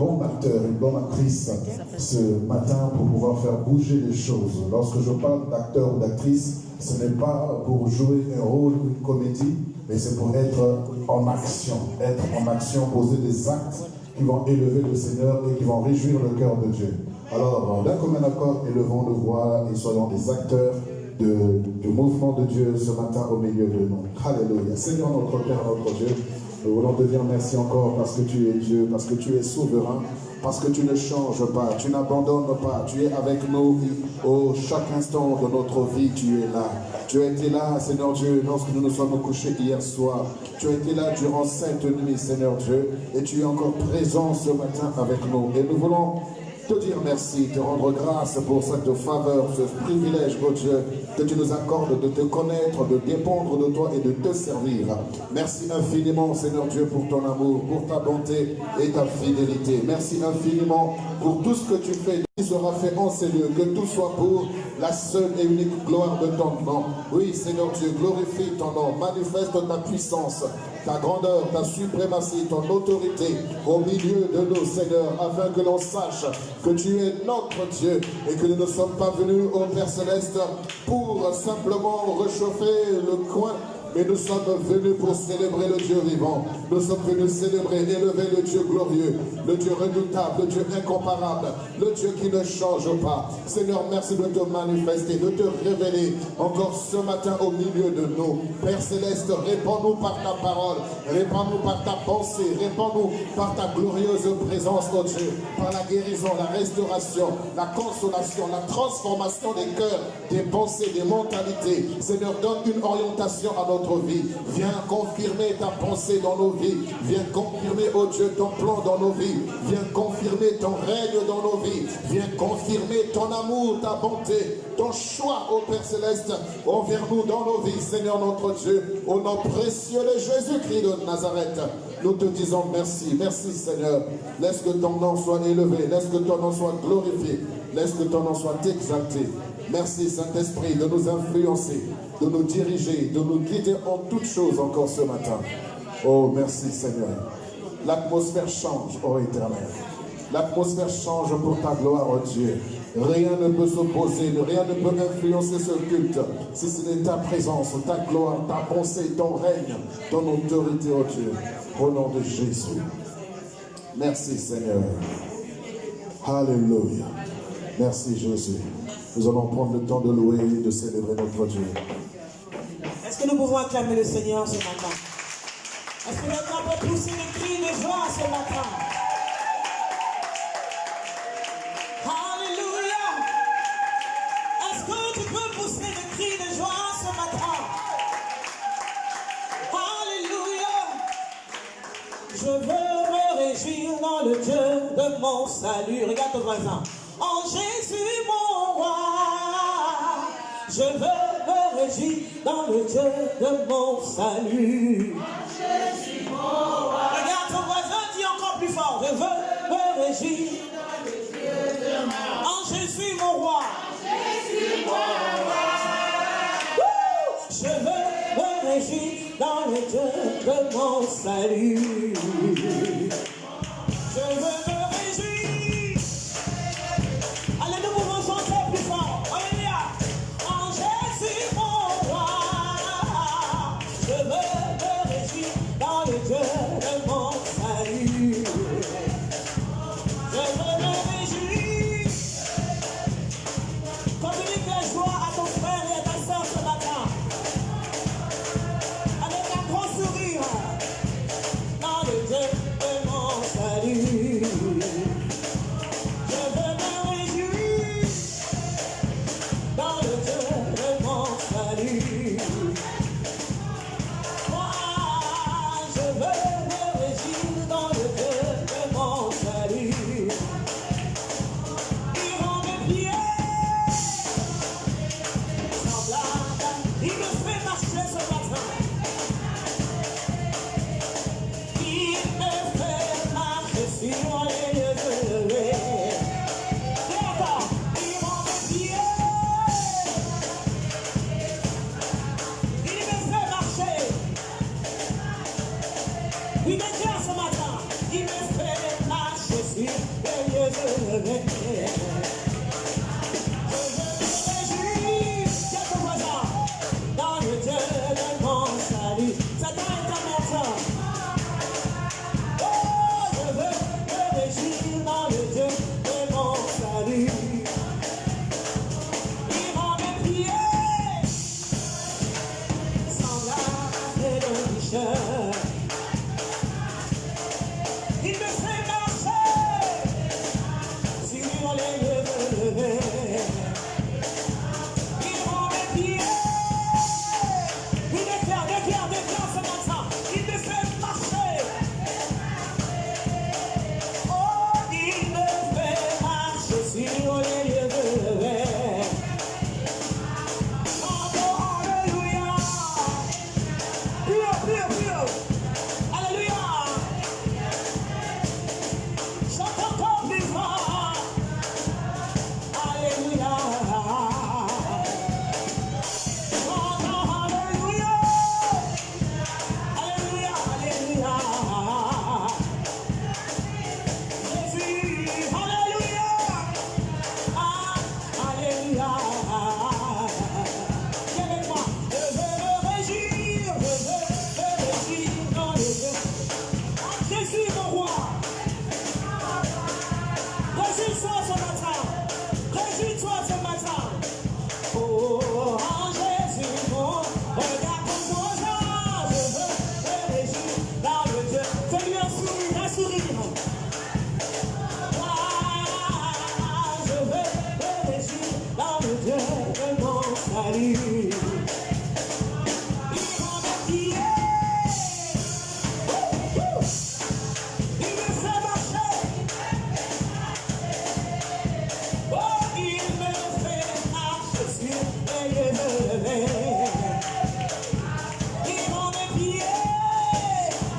bon acteur, une bonne actrice ce matin pour pouvoir faire bouger les choses. Lorsque je parle d'acteur ou d'actrice, ce n'est pas pour jouer un rôle ou une comédie, mais c'est pour être en action, poser des actes qui vont élever le Seigneur et qui vont réjouir le cœur de Dieu. Alors, d'un commun accord, élevons nos voix et soyons des acteurs du mouvement de Dieu ce matin au milieu de nous. Alléluia. Seigneur notre Père, notre Dieu, nous voulons te dire merci encore parce que tu es Dieu, parce que tu es souverain, parce que tu ne changes pas, tu n'abandonnes pas, tu es avec nous chaque instant de notre vie, tu es là. Tu as été là, Seigneur Dieu, lorsque nous nous sommes couchés hier soir. Tu as été là durant cette nuit, Seigneur Dieu, et tu es encore présent ce matin avec nous. Et nous voulons te dire merci, te rendre grâce pour cette faveur, ce privilège, oh Dieu, que tu nous accordes de te connaître, de dépendre de toi et de te servir. Merci infiniment, Seigneur Dieu, pour ton amour, pour ta bonté et ta fidélité. Merci infiniment pour tout ce que tu fais, qui sera fait en ces lieux, que tout soit pour la seule et unique gloire de ton nom. Oui, Seigneur Dieu, glorifie ton nom, manifeste ta puissance, ta grandeur, ta suprématie, ton autorité au milieu de nous, Seigneur, afin que l'on sache que tu es notre Dieu et que nous ne sommes pas venus au Père Céleste pour simplement réchauffer le coin, mais nous sommes venus pour célébrer le Dieu vivant. Nous sommes venus célébrer, élever le Dieu glorieux, le Dieu redoutable, le Dieu incomparable, le Dieu qui ne change pas. Seigneur, merci de te manifester, de te révéler encore ce matin au milieu de nous. Père Céleste, répands-nous par ta parole, répands-nous par ta pensée, répands-nous par ta glorieuse présence, oh Dieu, par la guérison, la restauration, la consolation, la transformation des cœurs, des pensées, des mentalités. Seigneur, donne une orientation à notre vie. Viens confirmer ta pensée dans nos vies. Viens confirmer, oh Dieu, ton plan dans nos vies. Viens confirmer ton règne dans nos vies. Viens confirmer ton amour, ta bonté, ton choix, ô Père Céleste, envers nous dans nos vies, Seigneur notre Dieu. Au nom précieux de Jésus-Christ de Nazareth, nous te disons merci. Merci, Seigneur. Laisse que ton nom soit élevé. Laisse que ton nom soit glorifié. Laisse que ton nom soit exalté. Merci, Saint-Esprit, de nous influencer, de nous diriger, de nous guider en toutes choses encore ce matin. Oh, merci, Seigneur. L'atmosphère change, ô Éternel. L'atmosphère change pour ta gloire, oh Dieu. Rien ne peut s'opposer, rien ne peut influencer ce culte, si ce n'est ta présence, ta gloire, ta pensée, ton règne, ton autorité, oh Dieu. Au nom de Jésus. Merci, Seigneur. Alléluia. Merci, Jésus. Nous allons prendre le temps de louer et de célébrer notre Dieu. Est-ce que nous pouvons acclamer le Seigneur ce matin? Est-ce que nous pouvons pousser des cris de joie ce matin? Alléluia! Est-ce que tu peux pousser des cris de joie ce matin? Alléluia! Je veux me réjouir dans le Dieu de mon salut. Regarde ton voisin. En Jésus mon roi, je veux me réjouir dans le Dieu de mon salut. En Jésus mon roi. Regarde ton voisin, dis encore plus fort. Je veux me réjouir dans le Dieu de mon. En Jésus mon roi. En Jésus mon roi. Je veux me réjouir dans le Dieu de mon salut. Je veux me réjouir. Il me fait marcher sur réjouir, les yeux levés. Je veux me réjouir, quelques voisins, dans le Dieu de mon salut. Satan est un menteur. Oh, je veux me réjouir dans le Dieu de mon salut. Il rend mes pieds semblables à des riches. Il me fait marcher sur les lieux levés. Il rend mes pieds. Il déclare ce matin. Il me fait marcher. Oh, il me fait marcher sur les lieux levés. Oh, alléluia. Pure. Alléluia. Chante encore plus fort. Alléluia. Chante alléluia. Alléluia. Jésus, alléluia. Alléluia. Viens avec moi. Je veux me réjouir dans le Dieu. Jésus mon roi. Réjouis-toi ce matin. Réjouis-toi ce matin. Oh, en Jésus mon regard comme moi. Je veux me réjouir dans le Dieu. Fais-lui un sourire. Ah, je veux me réjouir dans le Dieu de mon salut. Il rend mes pieds. Il me fait marcher. Oh, il me fait marcher sur les lieux levés. Il rend mes pieds.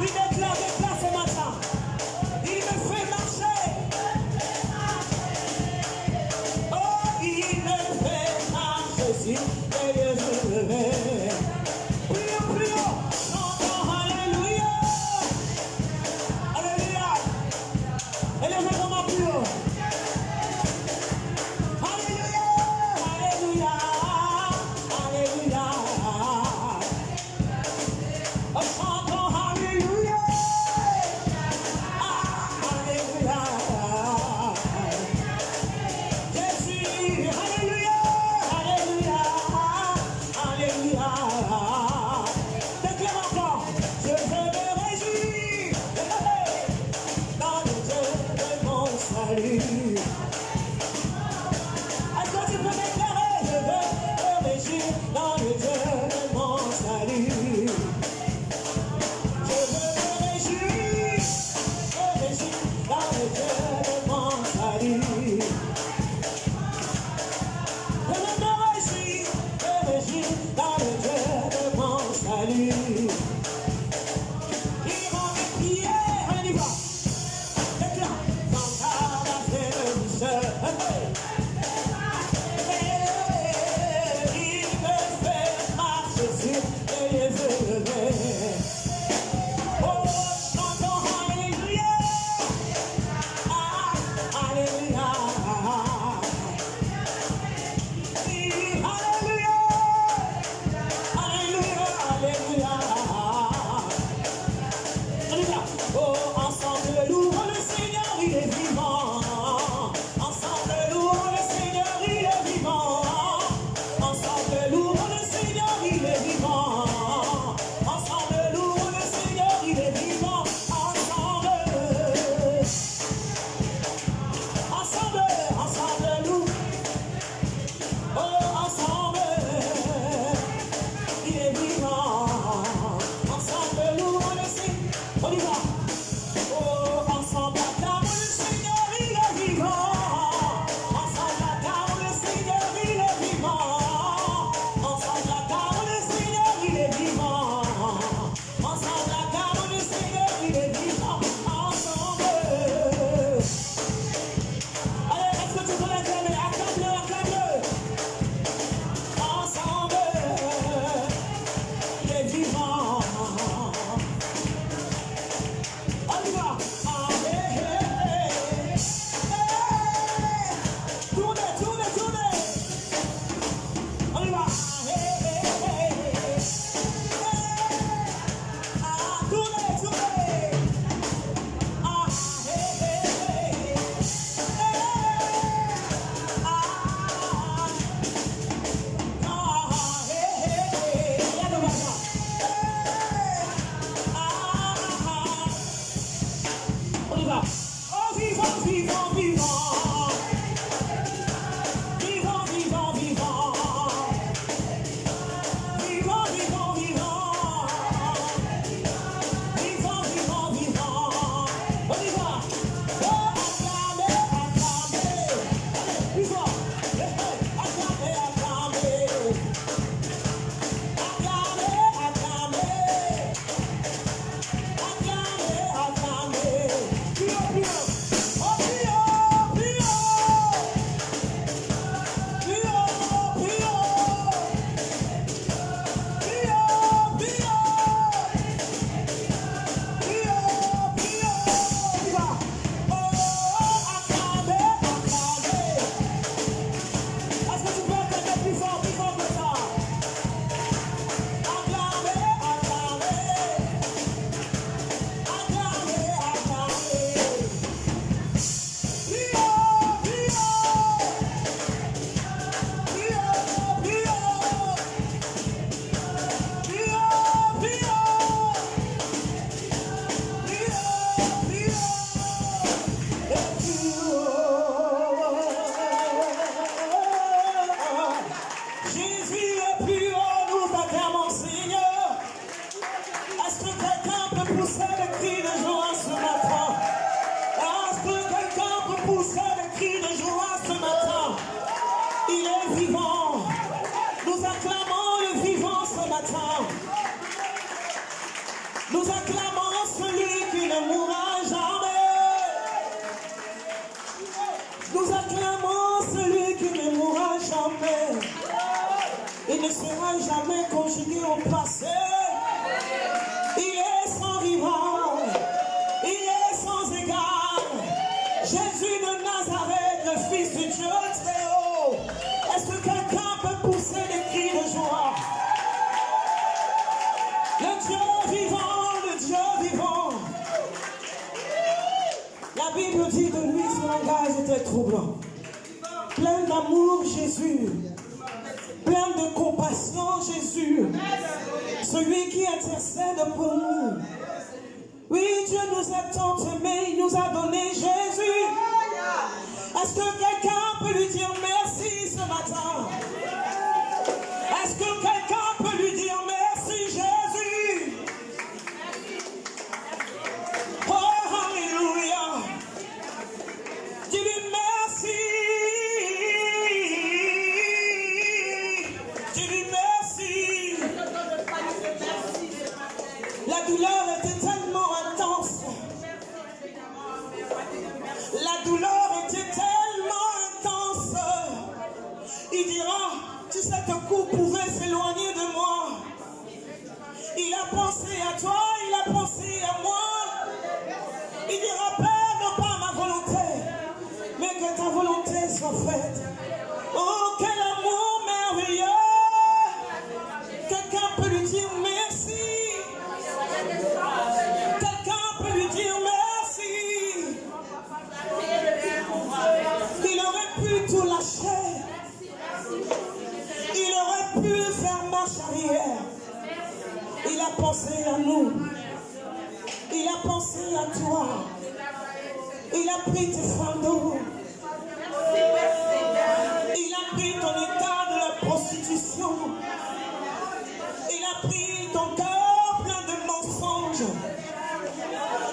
Il déclare ce matin. Il me fait marcher. Oh, il me fait marcher sur les lieux levés. Prions. Chantons alléluia. Alléluia. Élevez vraiment plus haut. Alléluia. Oh, chantons alléluia. Alléluia. Jésus, alléluia. Déclare encore. Je veux me réjouir dans le Dieu de mon salut. Est-ce que tu peux déclarer? Je veux me réjouir dans le Dieu de mon salut. Je veux me réjouir dans le Dieu de mon salut. Je veux me réjouir dans le Dieu de mon salut. Il rend mes pieds, on y va. Déclare, dans ta pousser des cris de joie ce matin. Il est vivant. Nous acclamons le vivant ce matin. Nous acclamons celui qui ne mourra jamais. Nous acclamons celui qui ne mourra jamais. Il ne sera jamais conjugué au passé. Il est sans rival. Il est sans égal. Jésus de Nazareth, le Fils de Dieu très haut. Est-ce que quelqu'un peut pousser des cris de joie? Le Dieu vivant, le Dieu vivant. La Bible dit de lui, son langage était troublant. Plein d'amour, Jésus. Plein de compassion, Jésus. Celui qui intercède pour nous. Oui, Dieu nous a tant aimés, il nous a donné Jésus. Est-ce que quelqu'un peut lui dire merci ce matin? Est-ce que quelqu'un peut lui dire merci, Jésus? Oh, alléluia. Dis-lui merci. Dis-lui merci. La douleur était tellement intense. La douleur était tellement intense. Il dira, si cet coup pouvait s'éloigner de moi. Il a pensé à toi, il a pensé à moi. Il dira, Père, non pas ma volonté, mais que ta volonté soit faite. Oh, quel amour merveilleux. Quelqu'un peut lui dire merci. Quelqu'un peut lui dire merci. Il aurait pu tout lâcher. Il aurait pu faire marche arrière. Il a pensé à nous. Il a pensé à toi. Il a pris tes fardeaux. Il a pris ton état de la prostitution. Il a pris ton cœur plein de mensonges.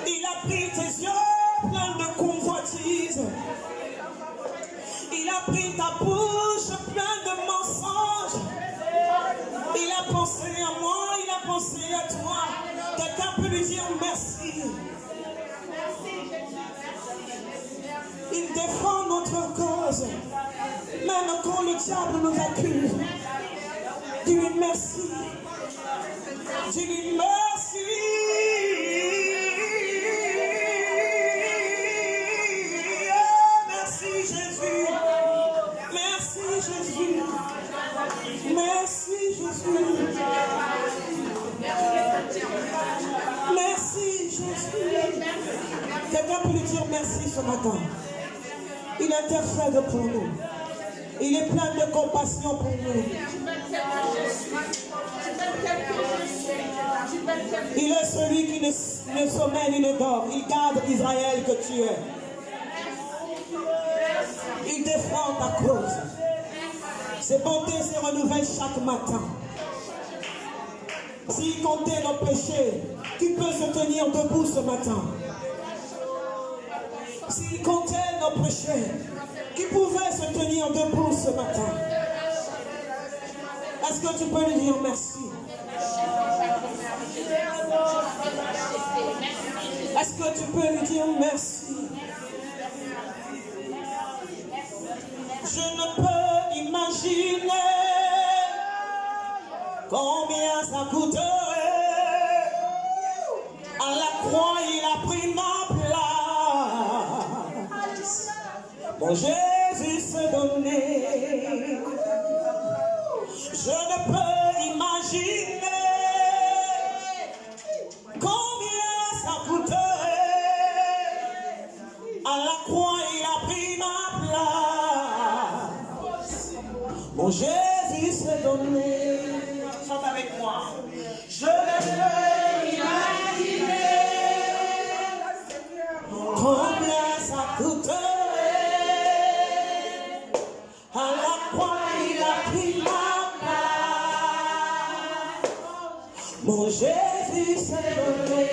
Il a pris tes yeux pleins de convoitises. Il a pris ta bouche pleine de mensonges. Il a pensé à moi, il a pensé à toi. Quelqu'un peut lui dire merci. Il défend notre cause. Même quand le diable nous accuse. Dis-lui merci. Dis-lui merci. Merci Jésus. Merci Jésus. Merci Jésus. Merci Jésus. Quelqu'un peut lui dire merci ce matin. Il intercède pour nous. Il est plein de compassion pour nous. Il est celui qui ne sommeille ni ne dort. Il garde Israël que tu es. Il défend ta cause. Ses bontés se renouvellent chaque matin. S'il comptait nos péchés, qui peut se tenir debout ce matin? S'il comptait nos péchés, qui pouvait se tenir debout ce matin? Est-ce que tu peux lui dire merci? Est-ce que tu peux lui dire merci? Je ne peux imaginer combien ça coûterait. À la croix, il a pris ma place. Mon Jésus s'est donné. Je ne peux imaginer combien ça coûterait. À la croix, il a pris ma place. Mon Jésus s'est donné. Chante avec moi. Je ne peux imaginer combien ça coûterait. À la croix, il a pris ma place. Mon Jésus s'est donné.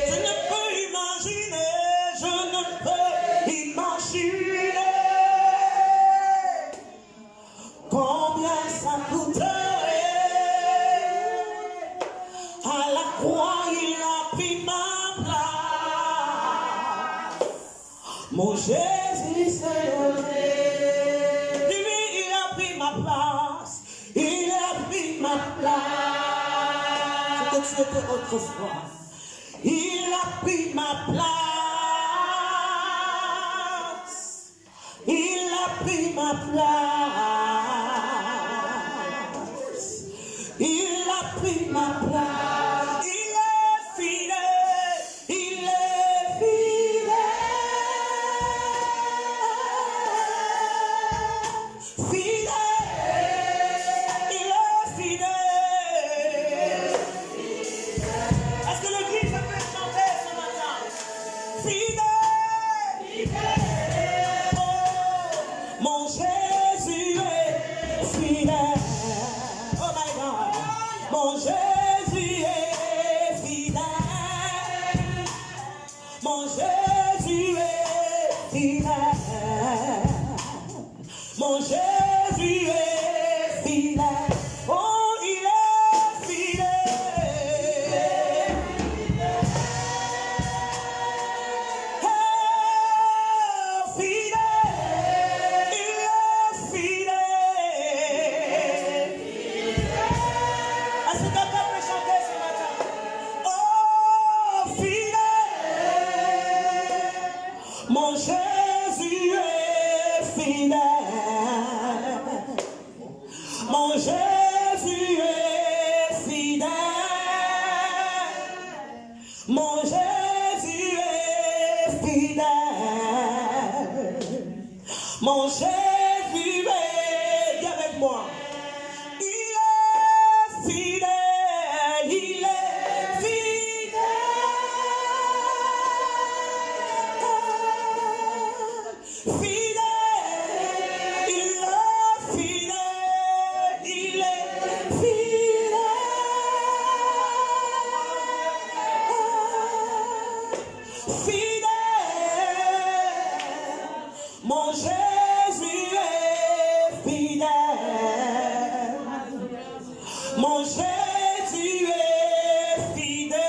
Je ne peux imaginer, je ne peux imaginer Mon Jésus s'est levé. Lui, il a pris ma place. Il a pris ma place. Ce que tu étais autrefois. Il a pris ma place. Il a pris ma place. Il a pris ma place. Il est fidèle. Il est fidèle. Fidèle. Il est fidèle. Est-ce que l'église peut chanter ce matin? Fidèle. Fidèle. Oh, mon Jésus est fidèle. Oh my God. Mon Jésus est fidèle. Mon Jésus est fidèle. Mon Jésus est fidèle. Oh, il est fidèle. Oh, fidèle. Il est fidèle. Est-ce que quelqu'un peut chanter ce matin? Oh, fidèle. Mon Jésus est fidèle. Mon Jésus est fidèle. Mon Jésus est fidèle. Mon Jésus est, dis avec moi. Il est fidèle, il est fidèle. Fidèle, il est fidèle, il est fidèle. Fidèle, mon Jésus est fidèle. Mon Jésus est fidèle.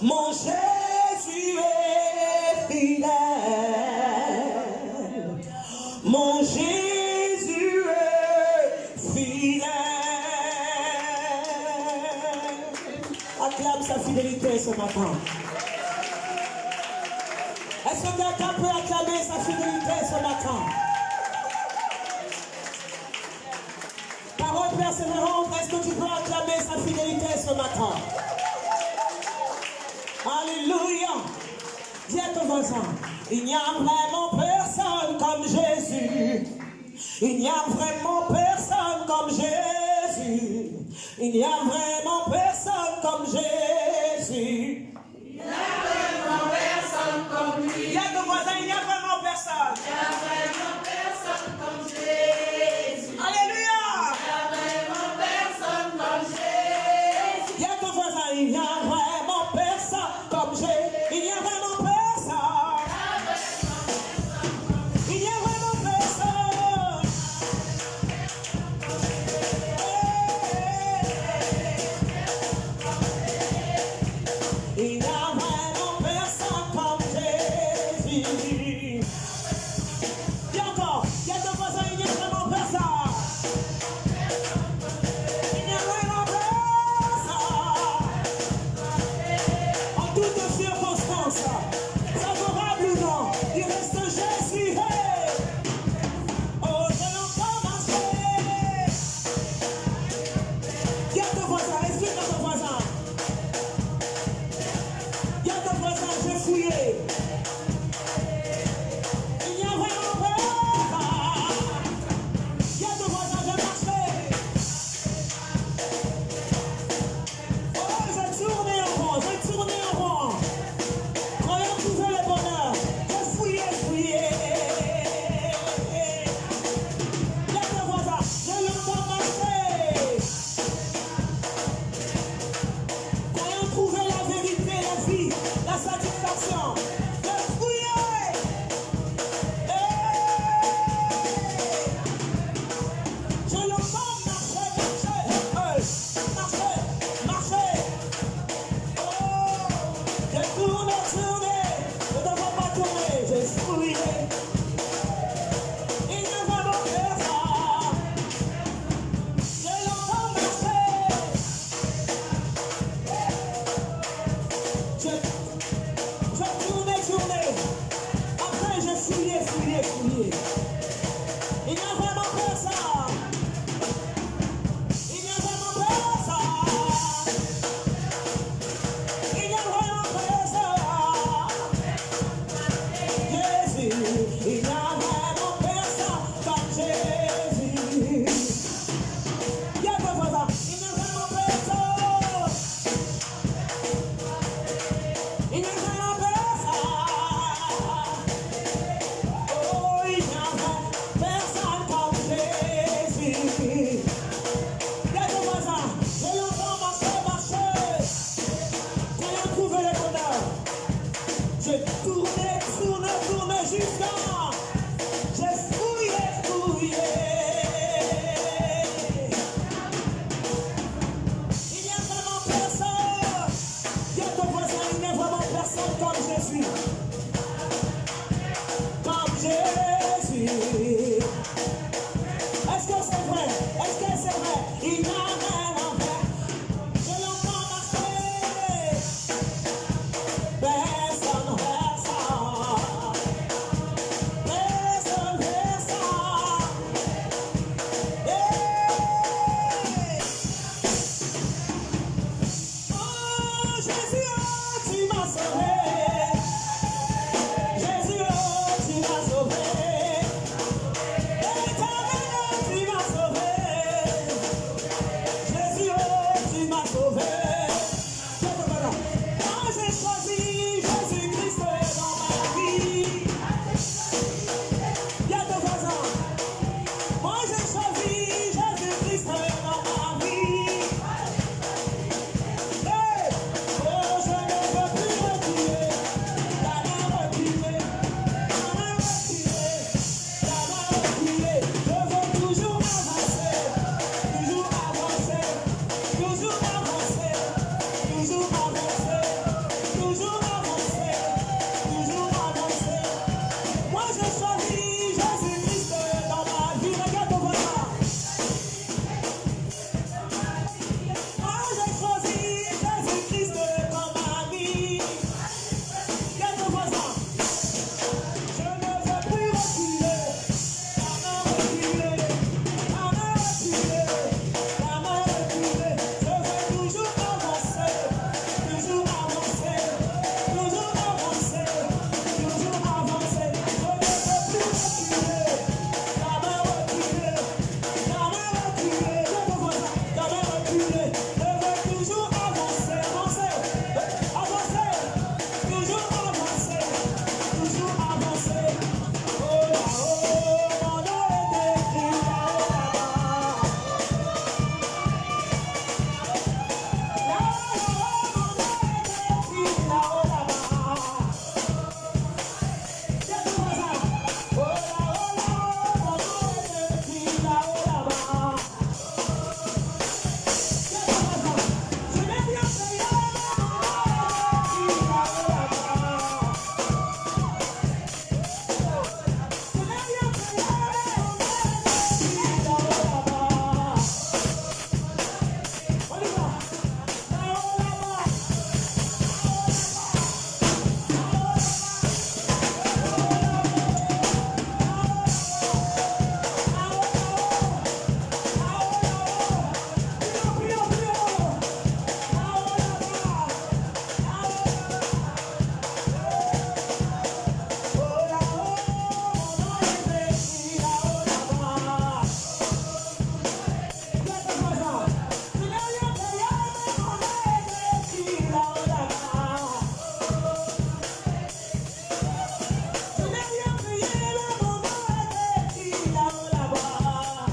Mon Jésus est fidèle. Mon Jésus est fidèle. Acclame sa fidélité ce matin. Est-ce que quelqu'un peut acclamer sa fidélité ce matin? Parole persévérante, est-ce que tu peux acclamer sa fidélité ce matin? Alléluia. Dis à ton voisin, il n'y a vraiment personne comme Jésus. Il n'y a vraiment personne comme Jésus. Il n'y a vraiment personne comme Jésus. Il n'y a vraiment personne comme lui. Dis à ton voisin, il n'y a vraiment personne. Il n'y a vraiment personne comme Jésus. Alléluia. Il n'y a vraiment personne comme Jésus. Dis à ton voisin, il n'y a vraiment personne comme Jésus. Il n'y a vraiment personne. Il n'y a vraiment personne. Il n'y a vraiment personne comme Jésus. Dis encore, dis à ton voisin, il n'y a vraiment personne. Il n'y a vraiment personne. En toutes circonstances, favorable ou non, il reste Jésus. Hey. Oh, je l'entends marcher. Dis à ton voisin, explique à ton voisin. Dis à ton voisin, j'ai fouillé. Je tourne jusqu'à. J'ai fouillé. Il n'y a vraiment personne. Dis à ton voisin, il n'y a vraiment personne comme Jésus. Comme Jésus. Est-ce que c'est vrai? Est-ce que c'est vrai? Il n'a rien à faire. Je l'entends marcher. Personne. Oh, Jésus, oh, tu m'as sauvé. Jésus, oh, tu m'as sauvé. Tu m'as sauvé. Jésus, oh, tu m'as sauvé. Moi j'ai choisi Jésus-Christ dans ma vie. Viens ton voisin. Moi j'ai choisi Jésus-Christ dans ma vie. Hey! Oh, je ne veux plus reculer. Jamais reculer. Je veux toujours avancer. Toujours avancer. Toujours avancer. Toujours avancer. Toujours avancer. Toujours avancer. Moi j'ai choisi Jésus-Christ dans ma vie. Regarde ton voisin. Moi j'ai choisi Jésus-Christ dans ma vie. Regarde ton voisin. Je ne veux plus reculer. Jamais reculer. Jamais reculer. Jamais reculer. Je veux toujours avancer. Toujours avancer. Toujours avancer. Toujours avancer. Je ne veux plus reculer. Jamais reculer. Jamais reculer. Regarde ton voisin. Jamais reculer. Je veux toujours avancer. Avancer. Avancer. Toujours avancer. Toujours avancer. Oh là-haut, mon nom est écrit là-haut, là-bas. Là-haut, mon nom est écrit là-haut, là-bas. Viens ton voisin. Oh là-haut, là-haut, mon nom est écrit là-haut, là-bas. Viens ton voisin. Je l'ai bien payé, mon nom est écrit là-haut, là-bas.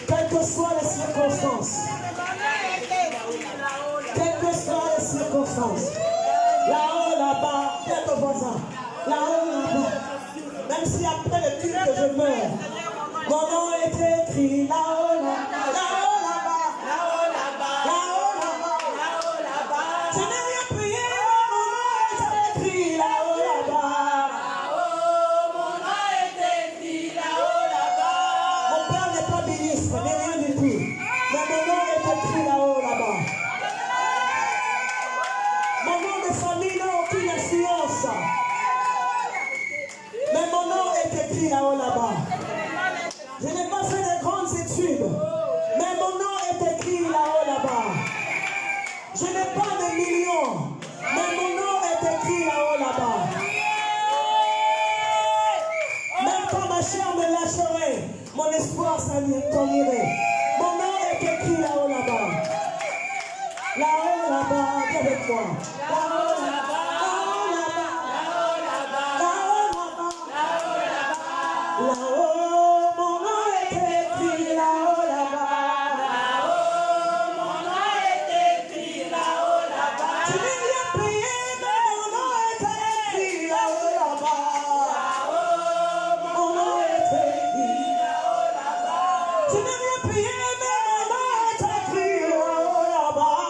Quelles que soient les circonstances, là-haut, là-bas, viens ton voisin, là-haut, là-bas, même si après le culte je meurs, mon nom est écrit là-haut, là-bas, là-haut, là-bas, là-haut, là-bas, là-haut, là-bas, là-haut, là-bas. famille n'a aucune influence. Mais mon nom est écrit là-haut, là-bas. Je n'ai pas fait de grandes études. Mais mon nom est écrit là-haut, là-bas. Je n'ai pas de millions. Mais mon nom est écrit là-haut, là-bas. Même quand ma chair me lâcherait, mon espoir s'ennuierait. Mon nom est écrit là-haut, là-bas. Là-haut, là-bas, viens avec moi. Là-haut, là-bas, là-haut, là-bas, là-haut, mon nom est écrit là-haut, là-bas. Là-haut, mon nom est écrit là-haut, là-bas. Tu n'es rien payé, mais mon nom est écrit là-haut, là-bas. Là-haut, mon nom est écrit là-haut, là-bas. Tu n'es rien payé, mais mon nom est écrit là-haut, là-bas.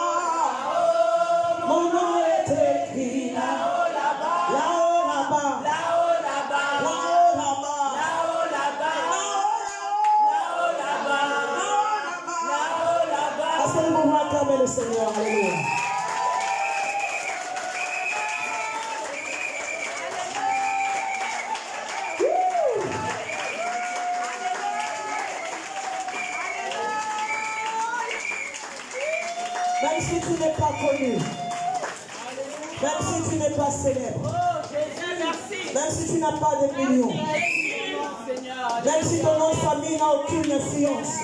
Mon nom est écrit là-haut, là-bas. Là-haut, là-bas. Là-haut, là-bas. Là-haut, là-bas. Là-haut, là-bas. Là-haut, là-bas. Là-haut, là-bas. Est-ce que nous pouvons acclamer le Seigneur? Alléluia. Même si tu n'es pas connu, même si tu n'es pas célèbre, même si tu n'as pas de millions, même si ton nom de famille n'a aucune influence,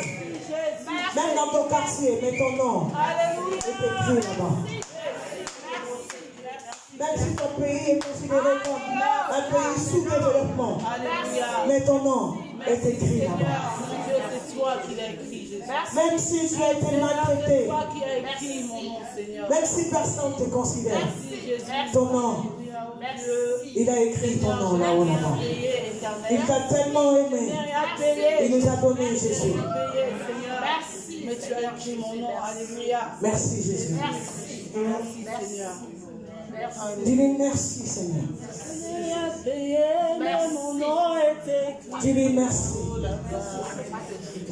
même dans ton quartier, mais ton nom est écrit là-bas. Même si ton pays est considéré comme un pays sous-développement, mais ton nom est écrit là-bas. C'est toi qui l'as écrit, Jésus. Même si tu as été maltraité, C'est toi qui as écrit mon nom, Seigneur. même si personne ne te considère, Merci, Jésus. ton nom, il a écrit ton nom là-haut, là-bas. Il t'a tellement aimé, il nous a donné Jésus. Merci. Mais tu as écrit mon nom, alléluia. Merci Jésus. Merci, Seigneur. Dis-lui merci Seigneur. Tu as payé, mais mon nom est écrit. Dis-lui merci.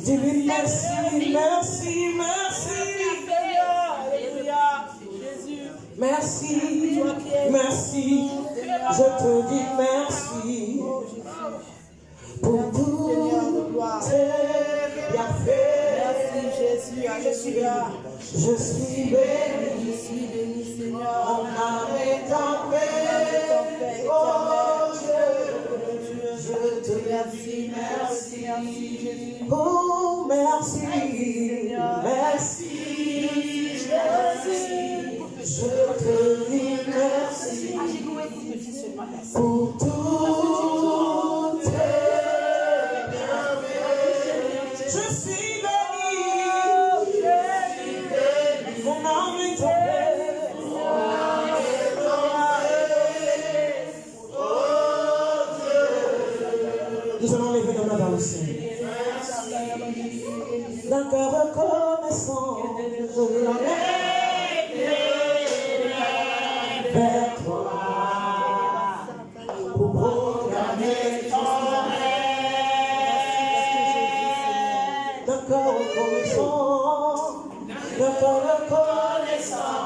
Dis-lui merci, merci, merci. Seigneur, alléluia. Jésus. Merci, merci. Je te dis merci pour tout tes bienfaits. Merci, Jésus, alléluia. Je suis béni, Je suis béni, Seigneur. mon âme est en paix. Oh Dieu, je te remercie, merci. Oh merci, merci. Je te dis merci pour tout tes bienfaits. Je suis béni, mon âme est en paix. Nous allons lever nos mains dans le ciel. D'un cœur reconnaissant, je lève vers toi pour proclamer ton règne. D'un cœur reconnaissant, d'un cœur reconnaissant,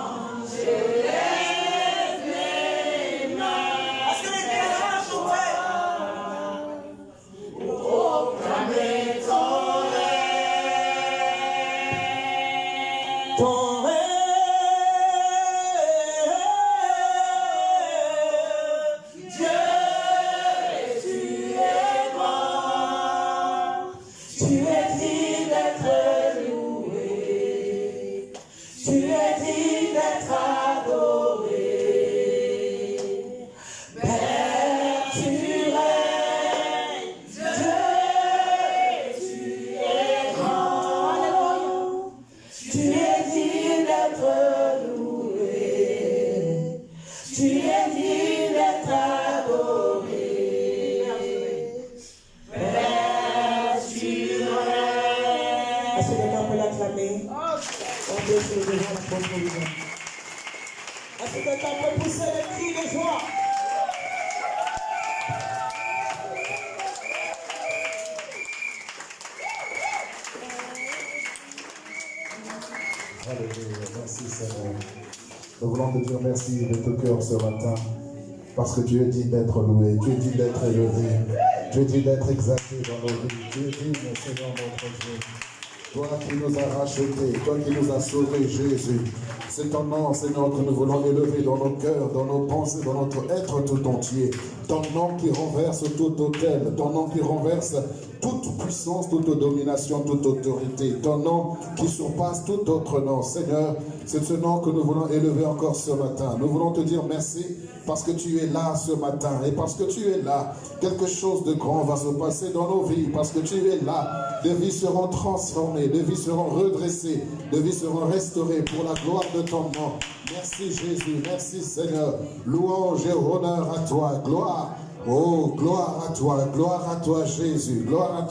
je lève mes mains. Est-ce que les pieds vont chanter? Pour proclamer ton règne. Ton règne. Est-ce que quelqu'un peut l'acclamer? On Dieu sur le devant la propre vie. Est-ce que quelqu'un peut pousser les cris de joie? Alléluia, merci Seigneur. Nous voulons te dire merci de tout cœur ce matin, parce que tu es dit d'être loué, tu es dit d'être élevé, tu es dit d'être exalté dans nos vies, tu es digne, Seigneur notre Dieu. Toi qui nous as rachetés, toi qui nous as sauvés, Jésus. C'est ton nom, Seigneur, que nous voulons élever dans nos cœurs, dans nos pensées, dans notre être tout entier. Ton nom qui renverse tout autel, ton nom qui renverse toute puissance, toute domination, toute autorité. Ton nom qui surpasse tout autre nom. Seigneur, c'est ce nom que nous voulons élever encore ce matin. Nous voulons te dire merci parce que tu es là ce matin. Et parce que tu es là, quelque chose de grand va se passer dans nos vies. Parce que tu es là, des vies seront transformées, des vies seront redressées, des vies seront restaurées pour la gloire de ton nom. Merci Jésus, merci Seigneur. Louange et honneur à toi, gloire. Oh, gloire à toi Jésus, gloire à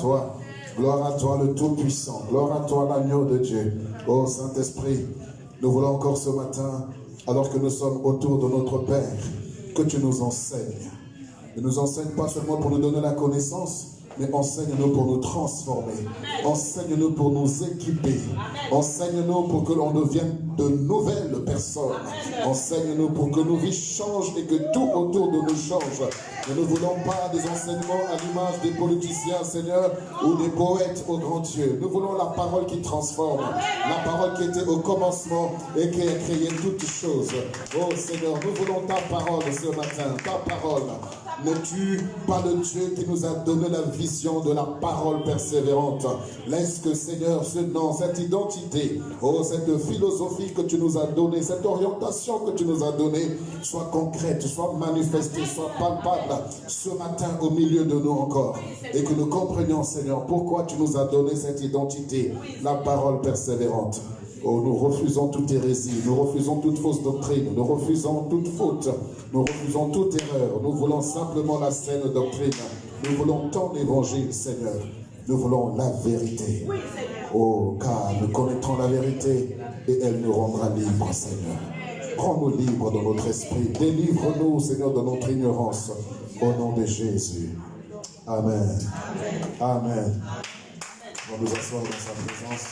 toi le Tout-Puissant, gloire à toi l'agneau de Dieu. Oh Saint-Esprit, nous voulons encore ce matin, alors que nous sommes autour de notre Père, que tu nous enseignes. Ne nous enseigne pas seulement pour nous donner la connaissance, mais enseigne-nous pour nous transformer. Enseigne-nous pour nous équiper. Enseigne-nous pour que l'on devienne de nouvelles personnes. Enseigne-nous pour que nos vies changent et que tout autour de nous change. Nous ne voulons pas des enseignements à l'image des politiciens, Seigneur, ou des poètes au grand Dieu. Nous voulons la parole qui transforme. La parole qui était au commencement et qui a créé toutes choses. Oh Seigneur, nous voulons ta parole ce matin, ta parole. N'es-tu pas le Dieu qui nous a donné la vision de la parole persévérante? Laisse que, Seigneur, ce nom, cette identité, oh, cette philosophie que tu nous as donnée, cette orientation que tu nous as donnée, soit concrète, soit manifestée, soit palpable ce matin au milieu de nous encore. Et que nous comprenions, Seigneur, pourquoi tu nous as donné cette identité, la parole persévérante. Oh, nous refusons toute hérésie, nous refusons toute fausse doctrine, nous refusons toute faute, nous refusons toute erreur. Nous voulons simplement la saine doctrine. Nous voulons ton évangile, Seigneur. Nous voulons la vérité. Oh, car nous connaîtrons la vérité et elle nous rendra libres, Seigneur. Rends-nous libres dans notre esprit. Délivre-nous, Seigneur, de notre ignorance. Au nom de Jésus. Amen. Amen. On va nous asseoir dans sa présence.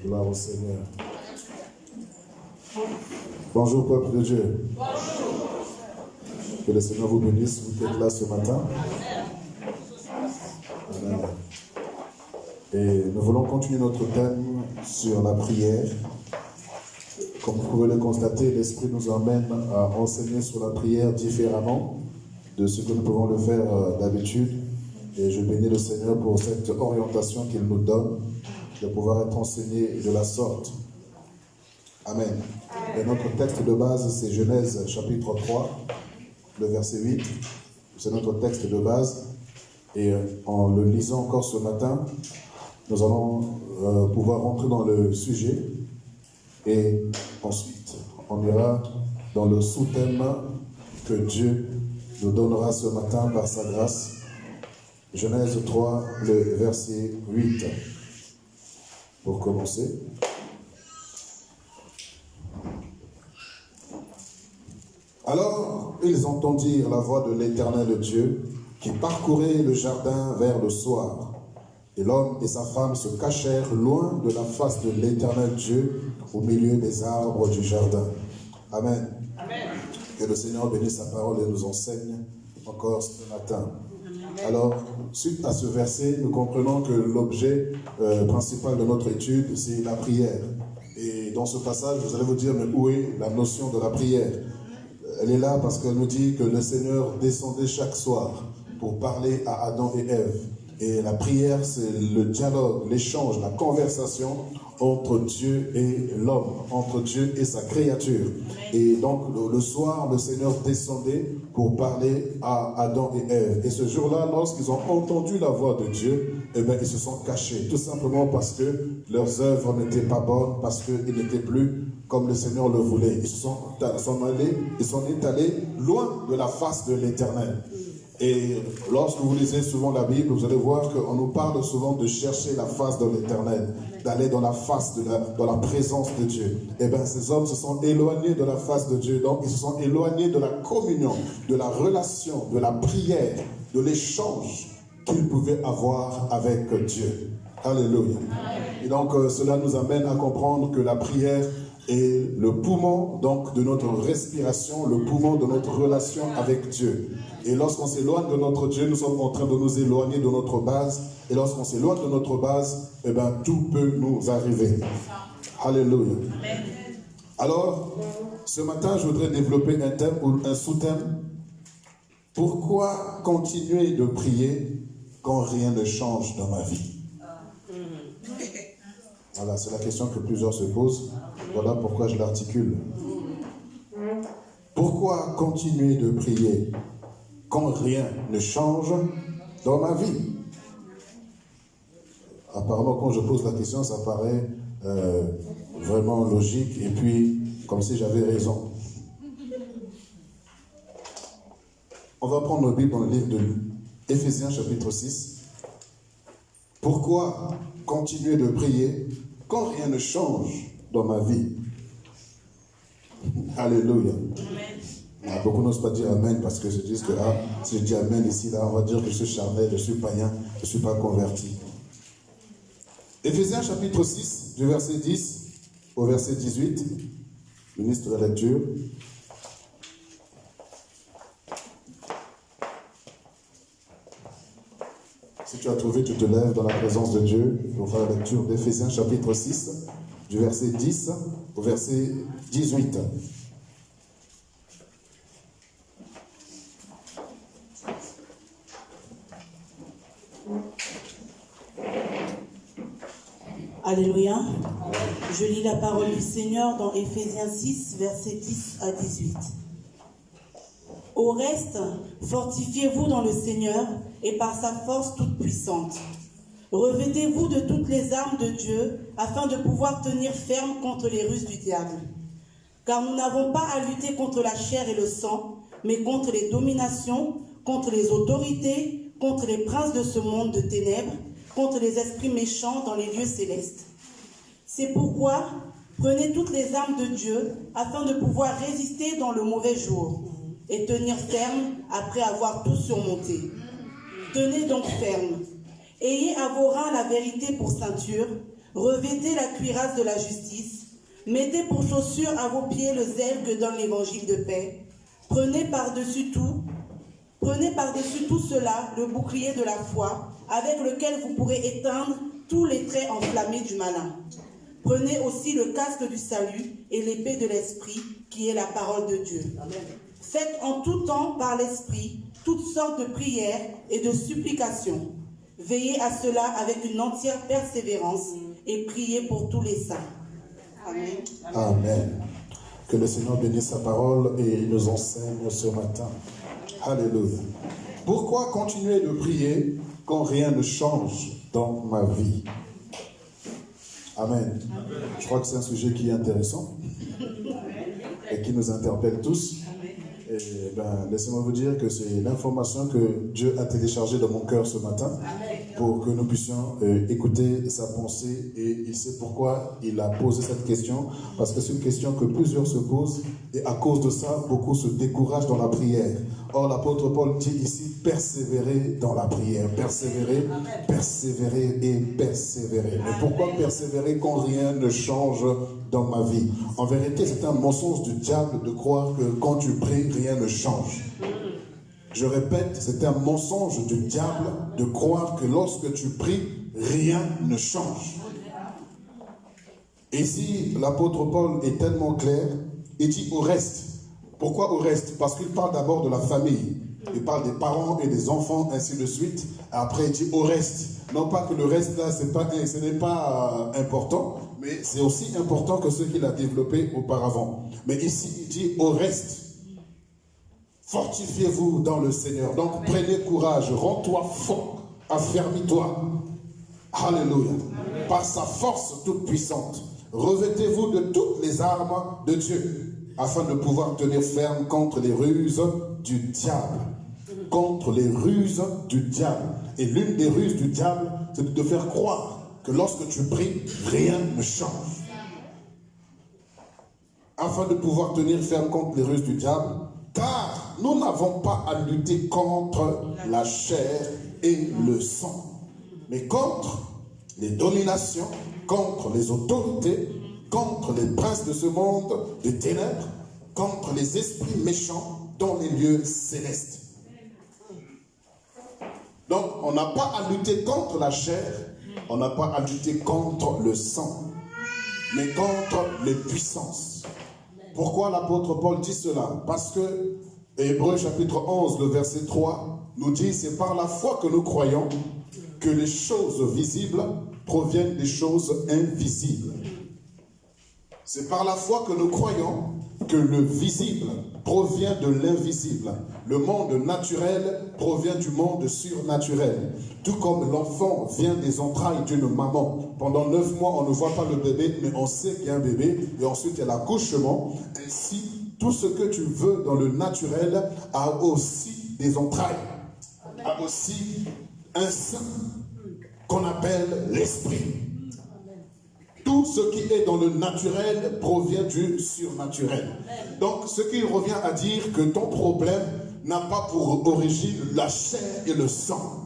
Gloire au Seigneur. Bonjour peuple de Dieu. Bonjour. Que le Seigneur vous bénisse, vous qui êtes là ce matin. Amen. Et nous voulons continuer notre thème sur la prière. Comme vous pouvez le constater, l'Esprit nous emmène à enseigner sur la prière différemment de ce que nous pouvons le faire d'habitude. Et je bénis le Seigneur pour cette orientation qu'il nous donne, de pouvoir être enseigné de la sorte. Amen. Et notre texte de base, c'est Genèse chapitre 3, le verset 8. C'est notre texte de base. Et en le lisant encore ce matin, nous allons pouvoir rentrer dans le sujet. Et ensuite, on ira dans le sous-thème que Dieu nous donnera ce matin par sa grâce. Genèse 3, le verset 8. Pour commencer. Alors, ils entendirent la voix de l'Éternel Dieu qui parcourait le jardin vers le soir. Et l'homme et sa femme se cachèrent loin de la face de l'Éternel Dieu au milieu des arbres du jardin. Amen. Amen. Que le Seigneur bénisse sa parole et nous enseigne encore ce matin. Alors, suite à ce verset, nous comprenons que l'objet principal de notre étude, c'est la prière. Et dans ce passage, vous allez vous dire, mais où est la notion de la prière? Elle est là parce qu'elle nous dit que le Seigneur descendait chaque soir pour parler à Adam et Ève. Et la prière, c'est le dialogue, l'échange, la conversation entre Dieu et l'homme, entre Dieu et sa créature. Et donc, le soir, le Seigneur descendait pour parler à Adam et Ève. Et ce jour-là, lorsqu'ils ont entendu la voix de Dieu, eh bien, ils se sont cachés, tout simplement parce que leurs œuvres n'étaient pas bonnes, parce qu'ils n'étaient plus comme le Seigneur le voulait. Ils sont allés loin de la face de l'Éternel. Et lorsque vous lisez souvent la Bible, vous allez voir qu'on nous parle souvent de chercher la face de l'Éternel, d'aller dans la face, dans la présence de Dieu. Et bien ces hommes se sont éloignés de la face de Dieu, donc ils se sont éloignés de la communion, de la relation, de la prière, de l'échange qu'ils pouvaient avoir avec Dieu. Alléluia. Et donc, cela nous amène à comprendre que la prière est le poumon donc, de notre respiration, le poumon de notre relation avec Dieu. Et lorsqu'on s'éloigne de notre Dieu, nous sommes en train de nous éloigner de notre base. Et lorsqu'on s'éloigne de notre base, eh bien, tout peut nous arriver. Alléluia. Alors, ce matin, je voudrais développer un thème ou un sous-thème. Pourquoi continuer de prier quand rien ne change dans ma vie? Voilà, c'est la question que plusieurs se posent. Voilà pourquoi je l'articule. Pourquoi continuer de prier quand rien ne change dans ma vie? Apparemment, quand je pose la question, ça paraît vraiment logique et puis comme si j'avais raison. On va prendre nos Bibles dans le livre de Éphésiens chapitre 6. Pourquoi continuer de prier quand rien ne change dans ma vie? Alléluia. Beaucoup n'osent pas dire Amen parce que se disent que si je dis Amen ici, là, on va dire que je suis charnel, je suis païen, je ne suis pas converti. Éphésiens chapitre 6, du verset 10 au verset 18, ministre de la lecture. Si tu as trouvé, tu te lèves dans la présence de Dieu pour faire la lecture d'Éphésiens chapitre 6, du verset 10 au verset 18. Alléluia. Je lis la parole du Seigneur dans Éphésiens 6, versets 10 à 18. Au reste, fortifiez-vous dans le Seigneur et par sa force toute puissante. Revêtez-vous de toutes les armes de Dieu afin de pouvoir tenir ferme contre les ruses du diable. Car nous n'avons pas à lutter contre la chair et le sang, mais contre les dominations, contre les autorités, contre les princes de ce monde de ténèbres, contre les esprits méchants dans les lieux célestes. C'est pourquoi prenez toutes les armes de Dieu afin de pouvoir résister dans le mauvais jour et tenir ferme après avoir tout surmonté. Tenez donc ferme. Ayez à vos reins la vérité pour ceinture, revêtez la cuirasse de la justice, mettez pour chaussure à vos pieds le zèle que donne l'évangile de paix. Prenez par-dessus tout cela le bouclier de la foi, avec lequel vous pourrez éteindre tous les traits enflammés du malin. Prenez aussi le casque du salut et l'épée de l'esprit, qui est la parole de Dieu. Amen. Faites en tout temps par l'esprit toutes sortes de prières et de supplications. Veillez à cela avec une entière persévérance et priez pour tous les saints. Amen. Amen. Que le Seigneur bénisse sa parole et nous enseigne ce matin. Alléluia. Pourquoi continuer de prier quand rien ne change dans ma vie? Amen. Je crois que c'est un sujet qui est intéressant et qui nous interpelle tous. Et laissez-moi vous dire que c'est l'information que Dieu a téléchargée dans mon cœur ce matin pour que nous puissions écouter sa pensée. Et il sait pourquoi il a posé cette question, parce que c'est une question que plusieurs se posent et à cause de ça, beaucoup se découragent dans la prière. Or, l'apôtre Paul dit ici, persévérer dans la prière. Persévérer, persévérer et persévérer. Mais pourquoi persévérer quand rien ne change dans ma vie? En vérité, c'est un mensonge du diable de croire que quand tu pries, rien ne change. Je répète, c'est un mensonge du diable de croire que lorsque tu pries, rien ne change. Et ici, l'apôtre Paul est tellement clair, il dit au reste. Pourquoi au reste? Parce qu'il parle d'abord de la famille. Il parle des parents et des enfants, ainsi de suite. Après, il dit au reste. Non pas que le reste là, ce n'est pas important, mais c'est aussi important que ce qu'il a développé auparavant. Mais ici, il dit au reste. Fortifiez-vous dans le Seigneur. Donc, prenez courage, rends-toi fort, affermis-toi. Alléluia. Par sa force toute puissante, revêtez-vous de toutes les armes de Dieu, afin de pouvoir tenir ferme contre les ruses du diable. Contre les ruses du diable. Et l'une des ruses du diable, c'est de te faire croire que lorsque tu pries, rien ne change. Afin de pouvoir tenir ferme contre les ruses du diable, car nous n'avons pas à lutter contre la chair et le sang, mais contre les dominations, contre les autorités, contre les princes de ce monde de ténèbres, contre les esprits méchants dans les lieux célestes. Donc, on n'a pas à lutter contre la chair, on n'a pas à lutter contre le sang, mais contre les puissances. Pourquoi l'apôtre Paul dit cela? Parce que Hébreux chapitre 11, le verset 3, nous dit, c'est par la foi que nous croyons que les choses visibles proviennent des choses invisibles. C'est par la foi que nous croyons que le visible provient de l'invisible. Le monde naturel provient du monde surnaturel. Tout comme l'enfant vient des entrailles d'une maman. Pendant 9 mois, on ne voit pas le bébé, mais on sait qu'il y a un bébé. Et ensuite, il y a l'accouchement. Ainsi, tout ce que tu veux dans le naturel a aussi des entrailles. A aussi un sein qu'on appelle l'esprit. Tout ce qui est dans le naturel provient du surnaturel. Donc, ce qui revient à dire que ton problème n'a pas pour origine la chair et le sang.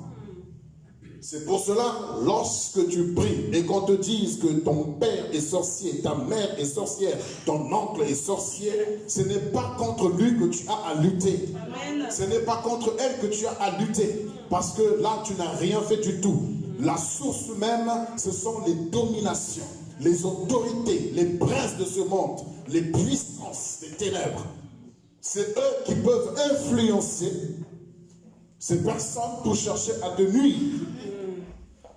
C'est pour cela, lorsque tu pries et qu'on te dise que ton père est sorcier, ta mère est sorcière, ton oncle est sorcier, ce n'est pas contre lui que tu as à lutter. Amen. Ce n'est pas contre elle que tu as à lutter. Parce que là, tu n'as rien fait du tout. La source même, ce sont les dominations, les autorités, les princes de ce monde, les puissances des ténèbres. C'est eux qui peuvent influencer ces personnes pour chercher à te nuire.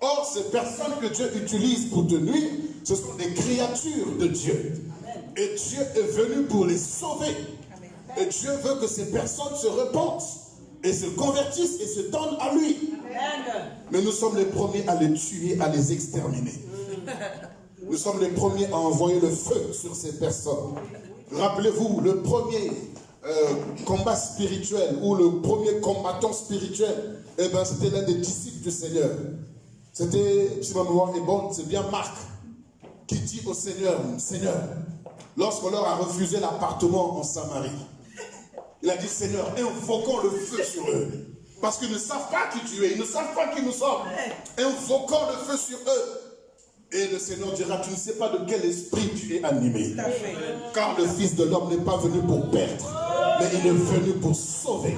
Or, ces personnes que Dieu utilise pour te nuire, ce sont des créatures de Dieu. Et Dieu est venu pour les sauver. Et Dieu veut que ces personnes se repentent et se convertissent et se tendent à lui. Mais nous sommes les premiers à les tuer, à les exterminer. Nous sommes les premiers à envoyer le feu sur ces personnes. Rappelez-vous, le premier combat spirituel ou le premier combattant spirituel, eh ben, c'était l'un des disciples du Seigneur. C'était, si ma mémoire est bonne, c'est bien Marc qui dit au Seigneur, Seigneur, lorsqu'on leur a refusé l'appartement en Samarie, il a dit, Seigneur, invoquons le feu sur eux. Parce qu'ils ne savent pas qui tu es, ils ne savent pas qui nous sommes. Invoquons le feu sur eux. Et le Seigneur dira, tu ne sais pas de quel esprit tu es animé. Car le Fils de l'homme n'est pas venu pour perdre, mais il est venu pour sauver.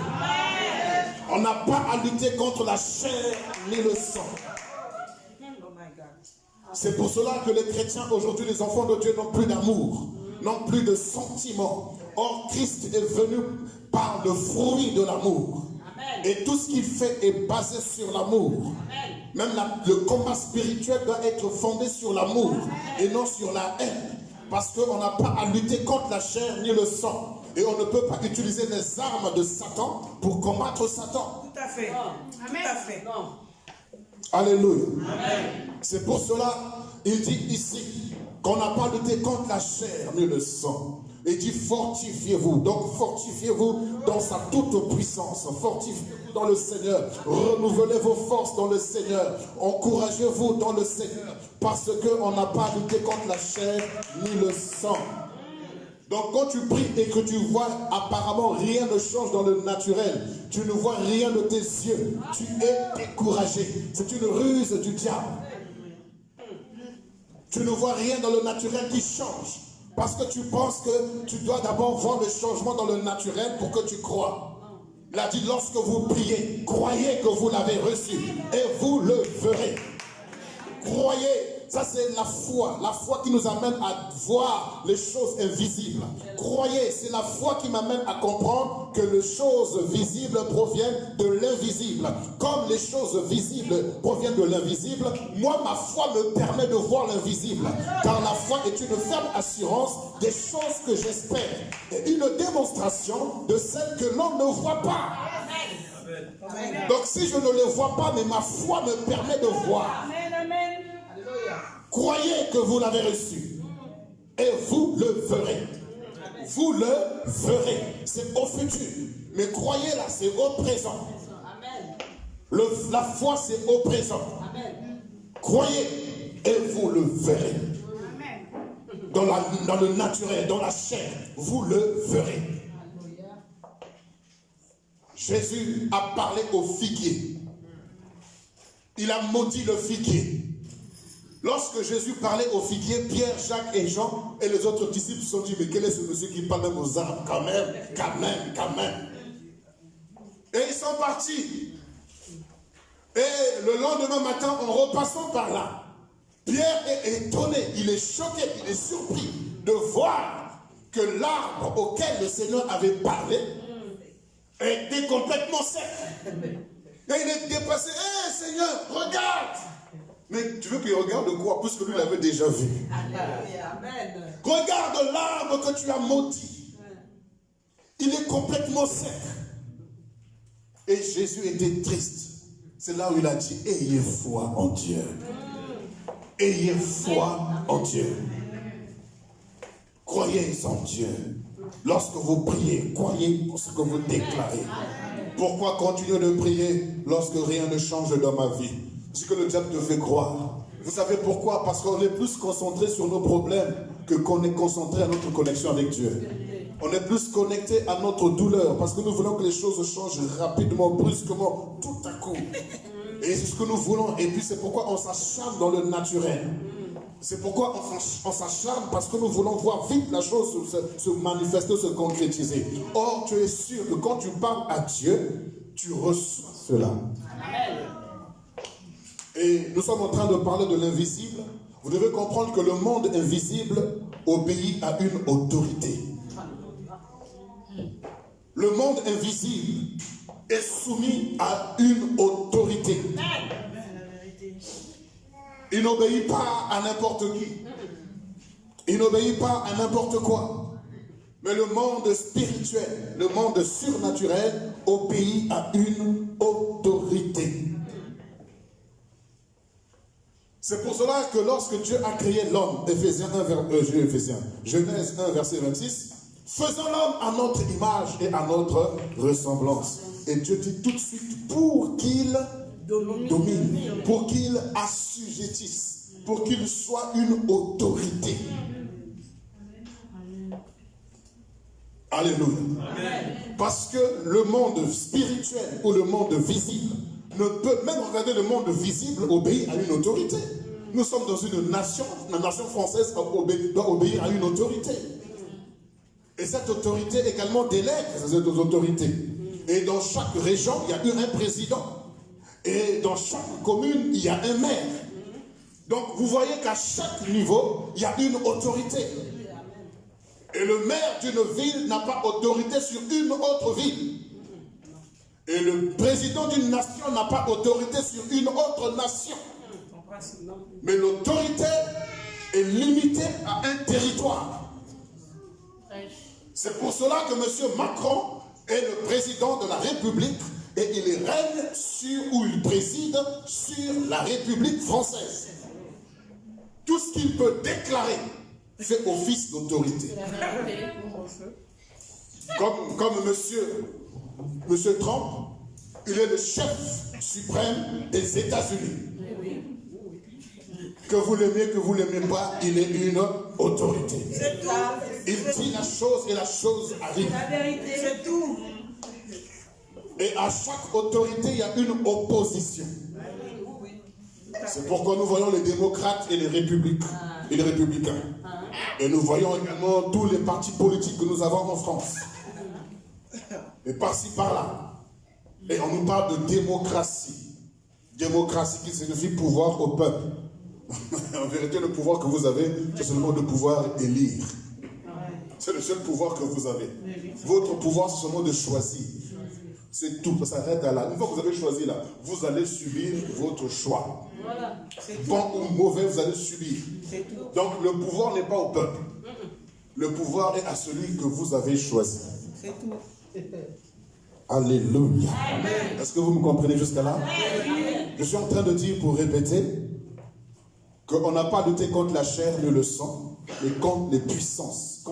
On n'a pas à lutter contre la chair ni le sang. C'est pour cela que les chrétiens aujourd'hui, les enfants de Dieu, n'ont plus d'amour, n'ont plus de sentiments. Or, Christ est venu par le fruit de l'amour. Et tout ce qu'il fait est basé sur l'amour. Même le combat spirituel doit être fondé sur l'amour et non sur la haine. Parce qu'on n'a pas à lutter contre la chair ni le sang. Et on ne peut pas utiliser les armes de Satan pour combattre Satan. Tout à fait. Amen. Tout à fait. Alléluia. C'est pour cela, il dit ici qu'on n'a pas lutté contre la chair ni le sang. Il dit fortifiez-vous. Donc fortifiez-vous dans sa toute puissance. Fortifiez-vous dans le Seigneur. Renouvelez vos forces dans le Seigneur. Encouragez-vous dans le Seigneur. Parce qu'on n'a pas lutté contre la chair ni le sang. Donc quand tu pries et que tu vois apparemment rien ne change dans le naturel, tu ne vois rien de tes yeux, tu es découragé. C'est une ruse du diable. Tu ne vois rien dans le naturel qui change. Parce que tu penses que tu dois d'abord voir le changement dans le naturel pour que tu crois. Il a dit, lorsque vous priez, croyez que vous l'avez reçu et vous le verrez. Croyez, ça c'est la foi qui nous amène à voir les choses invisibles. Croyez, c'est la foi qui m'amène à comprendre que les choses visibles proviennent de l'invisible. Comme les choses visibles proviennent de l'invisible, moi ma foi me permet de voir l'invisible. Car la foi est une ferme assurance des choses que j'espère et une démonstration de celles que l'on ne voit pas. Donc si je ne les vois pas, mais ma foi me permet de voir. Croyez que vous l'avez reçu et vous le verrez. Vous le verrez. C'est au futur. Mais croyez là, c'est au présent. La foi, c'est au présent. Croyez et vous le verrez. Dans le naturel, dans la chair, vous le verrez. Jésus a parlé au figuier. Il a maudit le figuier. Lorsque Jésus parlait aux figuiers, Pierre, Jacques et Jean et les autres disciples se sont dit, mais quel est ce monsieur qui parle même aux arbres? Quand même. Et ils sont partis. Et le lendemain matin, en repassant par là, Pierre est étonné, il est choqué, il est surpris de voir que l'arbre auquel le Seigneur avait parlé était complètement sec. Et il est dépassé. Hé Seigneur, regarde! Mais tu veux qu'il regarde quoi? Puisque lui l'avait déjà vu. Amen. Regarde l'arbre que tu as maudit. Il est complètement sec. Et Jésus était triste. C'est là où il a dit, ayez foi en Dieu. Ayez foi en Dieu. Croyez en Dieu. Lorsque vous priez, croyez en ce que vous déclarez. Pourquoi continuer de prier lorsque rien ne change dans ma vie? Ce que le diable te fait croire. Vous savez pourquoi? Parce qu'on est plus concentré sur nos problèmes que qu'on est concentré à notre connexion avec Dieu. On est plus connecté à notre douleur parce que nous voulons que les choses changent rapidement, brusquement, tout à coup. Et c'est ce que nous voulons. Et puis c'est pourquoi on s'acharne dans le naturel. C'est pourquoi on s'acharne parce que nous voulons voir vite la chose se manifester, se concrétiser. Or, tu es sûr que quand tu parles à Dieu, tu reçois cela. Amen. Et nous sommes en train de parler de l'invisible. Vous devez comprendre que le monde invisible obéit à une autorité. Le monde invisible est soumis à une autorité. Il n'obéit pas à n'importe qui. Il n'obéit pas à n'importe quoi. Mais le monde spirituel, le monde surnaturel obéit à une autorité. C'est pour cela que lorsque Dieu a créé l'homme, Genèse 1, verset 26, faisons l'homme à notre image et à notre ressemblance. Et Dieu dit tout de suite, pour qu'il domine, pour qu'il assujettisse, pour qu'il soit une autorité. Alléluia. Parce que le monde spirituel ou le monde visible ne peut, même regarder le monde visible, obéir à une autorité. Nous sommes dans une nation, la nation française doit obéir à une autorité. Et cette autorité également délègue ces autorités. Et dans chaque région, il y a eu un président. Et dans chaque commune, il y a un maire. Donc vous voyez qu'à chaque niveau, il y a une autorité. Et le maire d'une ville n'a pas autorité sur une autre ville. Et le président d'une nation n'a pas autorité sur une autre nation. Mais l'autorité est limitée à un territoire. C'est pour cela que M. Macron est le président de la République et il règne sur, ou il préside sur la République française. Tout ce qu'il peut déclarer fait office d'autorité. Comme monsieur Trump, il est le chef suprême des États-Unis. Que vous l'aimez, que vous ne l'aimez pas, il est une autorité. Il dit la chose et la chose arrive. La vérité, c'est tout. Et à chaque autorité, il y a une opposition. C'est pourquoi nous voyons les démocrates et les républicains. Et nous voyons également tous les partis politiques que nous avons en France. Et par-ci, par-là. Et on nous parle de démocratie. Démocratie qui signifie pouvoir au peuple. En vérité, le pouvoir que vous avez, c'est seulement de pouvoir élire. C'est le seul pouvoir que vous avez. Votre pouvoir, c'est seulement de choisir. C'est tout, ça s'arrête à là. Une fois que vous avez choisi là, vous allez subir votre choix. Bon ou mauvais, vous allez subir. Donc le pouvoir n'est pas au peuple. Le pouvoir est à celui que vous avez choisi. C'est tout. Alléluia. Est-ce que vous me comprenez jusqu'à là? Je suis en train de dire, pour répéter, qu'on n'a pas lutté contre la chair ni le sang, mais contre les puissances,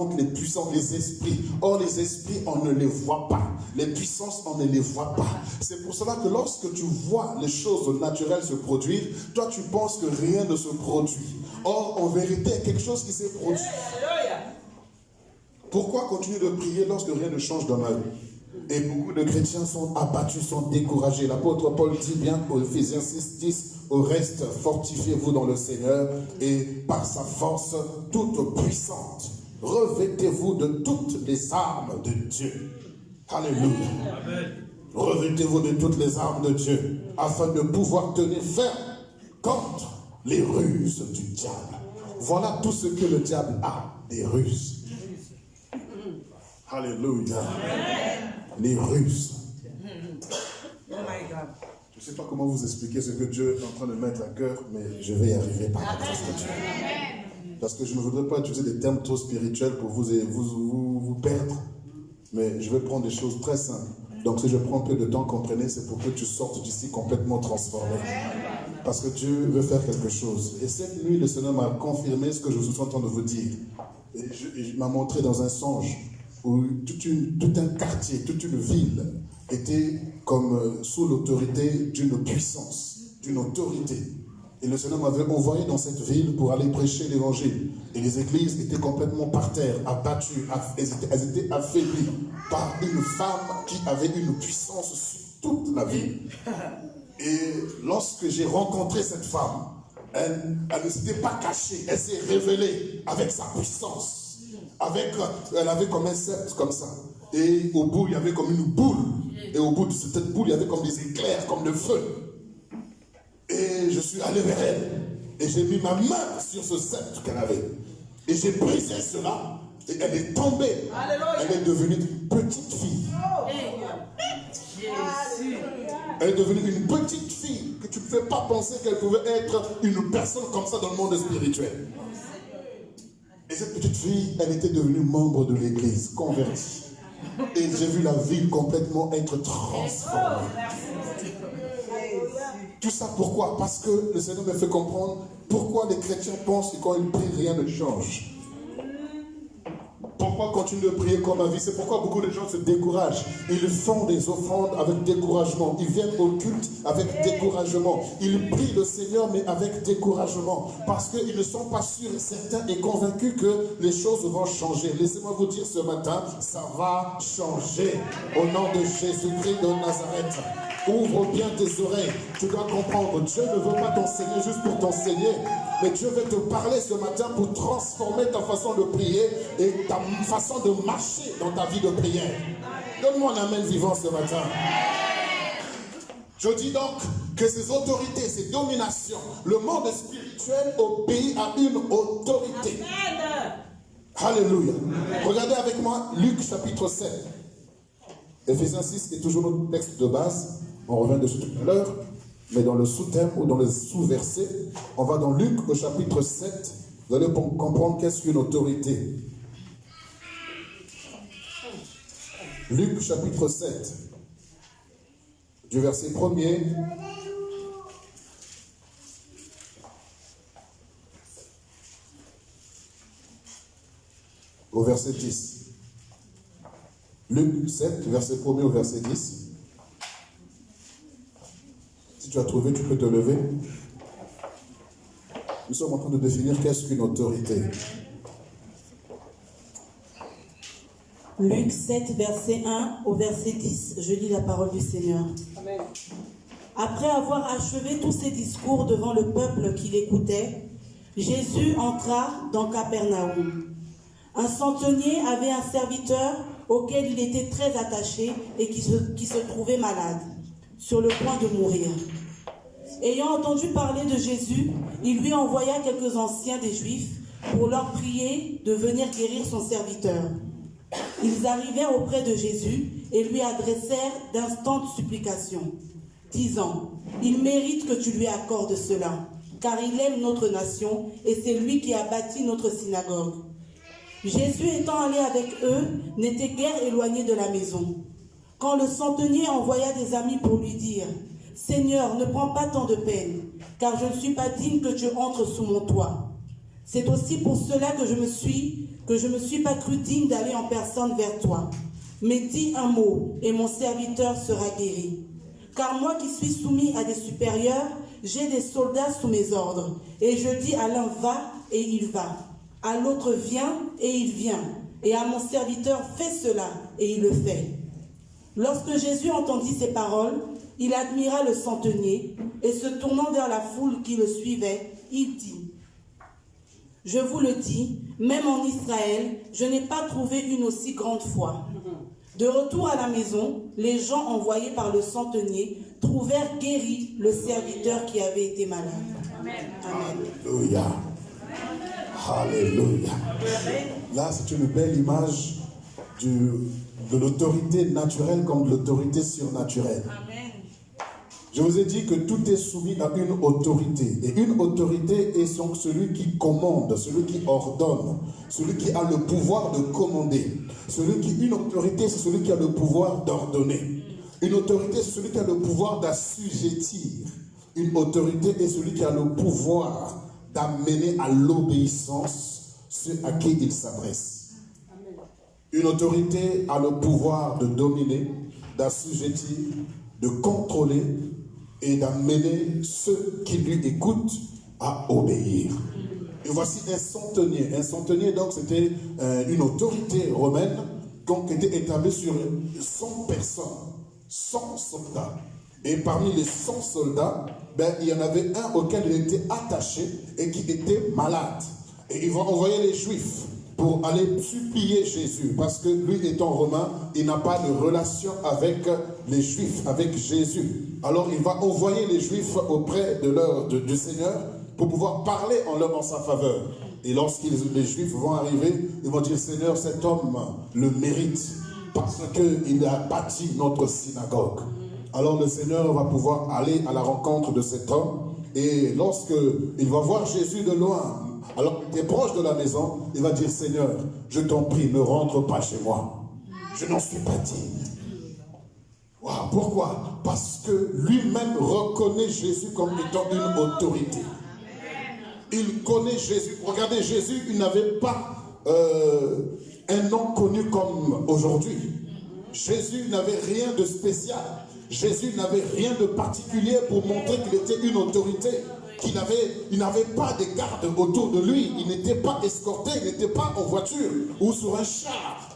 les esprits. Or, les esprits, on ne les voit pas. Les puissances, on ne les voit pas. C'est pour cela que lorsque tu vois les choses naturelles se produire, toi, tu penses que rien ne se produit. Or, en vérité, il y a quelque chose qui s'est produit. Pourquoi continuer de prier lorsque rien ne change dans ma vie? Et beaucoup de chrétiens sont abattus, sont découragés. L'apôtre Paul dit bien au Éphésiens 6, 10, au reste, fortifiez-vous dans le Seigneur et par sa force toute puissante. Revêtez-vous de toutes les armes de Dieu. Alléluia. Amen. Revêtez-vous de toutes les armes de Dieu afin de pouvoir tenir ferme contre les ruses du diable. Voilà tout ce que le diable a, des ruses. Alléluia. Les ruses. Je ne sais pas comment vous expliquer ce que Dieu est en train de mettre à cœur, mais je vais y arriver par la grâce de Dieu. Parce que je ne voudrais pas utiliser des termes trop spirituels pour vous perdre, mais je vais prendre des choses très simples. Donc si je prends un peu de temps, comprenez, c'est pour que tu sortes d'ici complètement transformé. Parce que Dieu veut faire quelque chose. Et cette nuit, le Seigneur m'a confirmé ce que je suis en train de vous dire. Et il m'a montré dans un songe où tout un quartier, toute une ville était comme sous l'autorité d'une puissance, d'une autorité. Et le Seigneur m'avait envoyé dans cette ville pour aller prêcher l'évangile. Et les églises étaient complètement par terre, abattues, elles étaient affaiblies par une femme qui avait une puissance sur toute la ville. Et lorsque j'ai rencontré cette femme, elle ne s'était pas cachée, elle s'est révélée avec sa puissance. Elle avait comme un sceptre comme ça. Et au bout, il y avait comme une boule. Et au bout de cette boule, il y avait comme des éclairs, comme le feu. Et je suis allé vers elle. Et j'ai mis ma main sur ce sceptre qu'elle avait. Et j'ai brisé cela. Et elle est tombée. Alléluia. Elle est devenue une petite fille. Elle est devenue une petite fille que tu ne pouvais pas penser qu'elle pouvait être une personne comme ça dans le monde spirituel. Et cette petite fille, elle était devenue membre de l'église, convertie. Et j'ai vu la ville complètement être transformée. Tout ça pourquoi? Parce que le Seigneur me fait comprendre pourquoi les chrétiens pensent que quand ils prient, rien ne change. Pourquoi continuer de prier comme ma vie? C'est pourquoi beaucoup de gens se découragent. Ils font des offrandes avec découragement. Ils viennent au culte avec découragement. Ils prient le Seigneur mais avec découragement. Parce qu'ils ne sont pas sûrs, certains et convaincus que les choses vont changer. Laissez-moi vous dire ce matin, ça va changer. Au nom de Jésus-Christ de Nazareth. Ouvre bien tes oreilles. Tu dois comprendre, Dieu ne veut pas t'enseigner juste pour t'enseigner. Mais Dieu veut te parler ce matin pour transformer ta façon de prier et ta façon de marcher dans ta vie de prière. Donne-moi un amen vivant ce matin. Je dis donc que ces autorités, ces dominations, le monde spirituel obéit à une autorité. Alléluia. Regardez avec moi Luc chapitre 7. Éphésiens 6 est toujours notre texte de base. On revient dessus tout à l'heure. Mais dans le sous-thème ou dans le sous-verset, on va dans Luc au chapitre 7. Vous allez comprendre qu'est-ce qu'une autorité. Luc chapitre 7, du verset 1er au verset 10. Luc 7, verset 1er au verset 10. Si tu as trouvé, tu peux te lever. Nous sommes en train de définir qu'est-ce qu'une autorité. Luc 7, verset 1 au verset 10. Je lis la parole du Seigneur. Amen. Après avoir achevé tous ses discours devant le peuple qui l'écoutait, Jésus entra dans Capernaum. Un centenier avait un serviteur auquel il était très attaché et qui se trouvait malade, sur le point de mourir. Ayant entendu parler de Jésus, il lui envoya quelques anciens des Juifs pour leur prier de venir guérir son serviteur. Ils arrivèrent auprès de Jésus et lui adressèrent d'instantes supplications, disant « Il mérite que tu lui accordes cela, car il aime notre nation et c'est lui qui a bâti notre synagogue. » Jésus étant allé avec eux, n'était guère éloigné de la maison. Quand le centenier envoya des amis pour lui dire « Seigneur, ne prends pas tant de peine, car je ne suis pas digne que tu entres sous mon toit. C'est aussi pour cela que je me suis pas cru digne d'aller en personne vers toi. Mais dis un mot, et mon serviteur sera guéri. Car moi qui suis soumis à des supérieurs, j'ai des soldats sous mes ordres, et je dis à l'un va, et il va. À l'autre viens, et il vient. Et à mon serviteur fais cela, et il le fait. Lorsque Jésus entendit ces paroles, il admira le centenier et se tournant vers la foule qui le suivait, il dit: je vous le dis, même en Israël, je n'ai pas trouvé une aussi grande foi. De retour à la maison, les gens envoyés par le centenier trouvèrent guéri le serviteur qui avait été malade. Amen. Alléluia. Alléluia. Là, c'est une belle image de l'autorité naturelle comme de l'autorité surnaturelle. Amen. Je vous ai dit que tout est soumis à une autorité. Et une autorité est donc celui qui commande, celui qui ordonne, celui qui a le pouvoir de commander. Une autorité, c'est celui qui a le pouvoir d'ordonner. Une autorité, c'est celui qui a le pouvoir d'assujettir. Une autorité est celui qui a le pouvoir d'amener à l'obéissance ceux à qui il s'adresse. Une autorité a le pouvoir de dominer, d'assujettir, de contrôler et d'amener ceux qui lui écoutent à obéir. Et voici un centenier. Un centenier, donc, c'était une autorité romaine qui était établie sur 100 personnes, 100 soldats. Et parmi les 100 soldats, il y en avait un auquel il était attaché et qui était malade. Et ils vont envoyer les Juifs pour aller supplier Jésus, parce que lui étant romain, il n'a pas de relation avec les Juifs, avec Jésus. Alors il va envoyer les Juifs auprès du Seigneur pour pouvoir parler en sa faveur. Et lorsque les Juifs vont arriver, ils vont dire: Seigneur, cet homme le mérite parce qu'il a bâti notre synagogue. Alors le Seigneur va pouvoir aller à la rencontre de cet homme, et lorsqu'il va voir Jésus de loin, alors qu'il est proche de la maison, il va dire: Seigneur, je t'en prie, ne rentre pas chez moi. Je n'en suis pas digne. Wow, pourquoi? Parce que lui-même reconnaît Jésus comme étant une autorité. Il connaît Jésus. Regardez, Jésus, il n'avait pas un nom connu comme aujourd'hui. Jésus n'avait rien de spécial. Jésus n'avait rien de particulier pour montrer qu'il était une autorité. Il n'avait pas de garde autour de lui. Il n'était pas escorté, il n'était pas en voiture ou sur un char.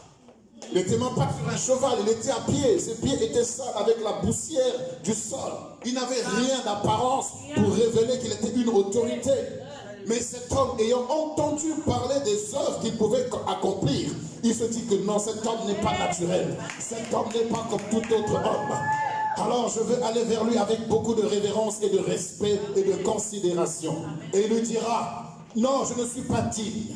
Il n'était même pas sur un cheval, il était à pied. Ses pieds étaient sales avec la poussière du sol. Il n'avait rien d'apparence pour révéler qu'il était une autorité. Mais cet homme, ayant entendu parler des œuvres qu'il pouvait accomplir, il se dit que non, cet homme n'est pas naturel. Cet homme n'est pas comme tout autre homme. Alors je veux aller vers lui avec beaucoup de révérence et de respect et de considération. Et il lui dira: non, je ne suis pas digne.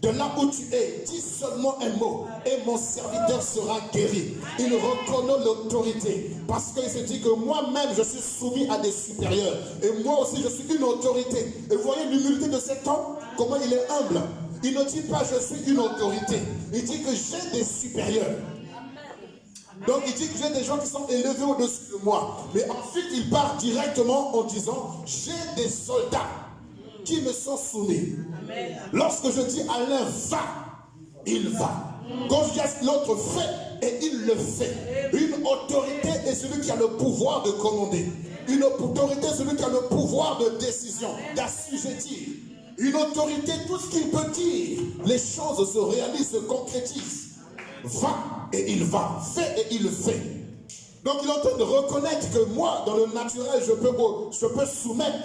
De là où tu es, dis seulement un mot et mon serviteur sera guéri. Il reconnaît l'autorité parce qu'il se dit que moi-même je suis soumis à des supérieurs et moi aussi je suis une autorité. Et vous voyez l'humilité de cet homme, comment il est humble. Il ne dit pas je suis une autorité, il dit que j'ai des supérieurs. Donc il dit que j'ai des gens qui sont élevés au-dessus de moi. Mais ensuite il part directement en disant: j'ai des soldats qui me sont soumis. Amen. Lorsque je dis à l'un va, il va. Quand je dis à l'autre fait, et il le fait. Une autorité est celui qui a le pouvoir de commander. Une autorité est celui qui a le pouvoir de décision, d'assujettir. Une autorité, tout ce qu'il peut dire, les choses se réalisent, se concrétisent. Va et il va, fait et il le fait. Donc il est en train de reconnaître que moi, dans le naturel, je peux soumettre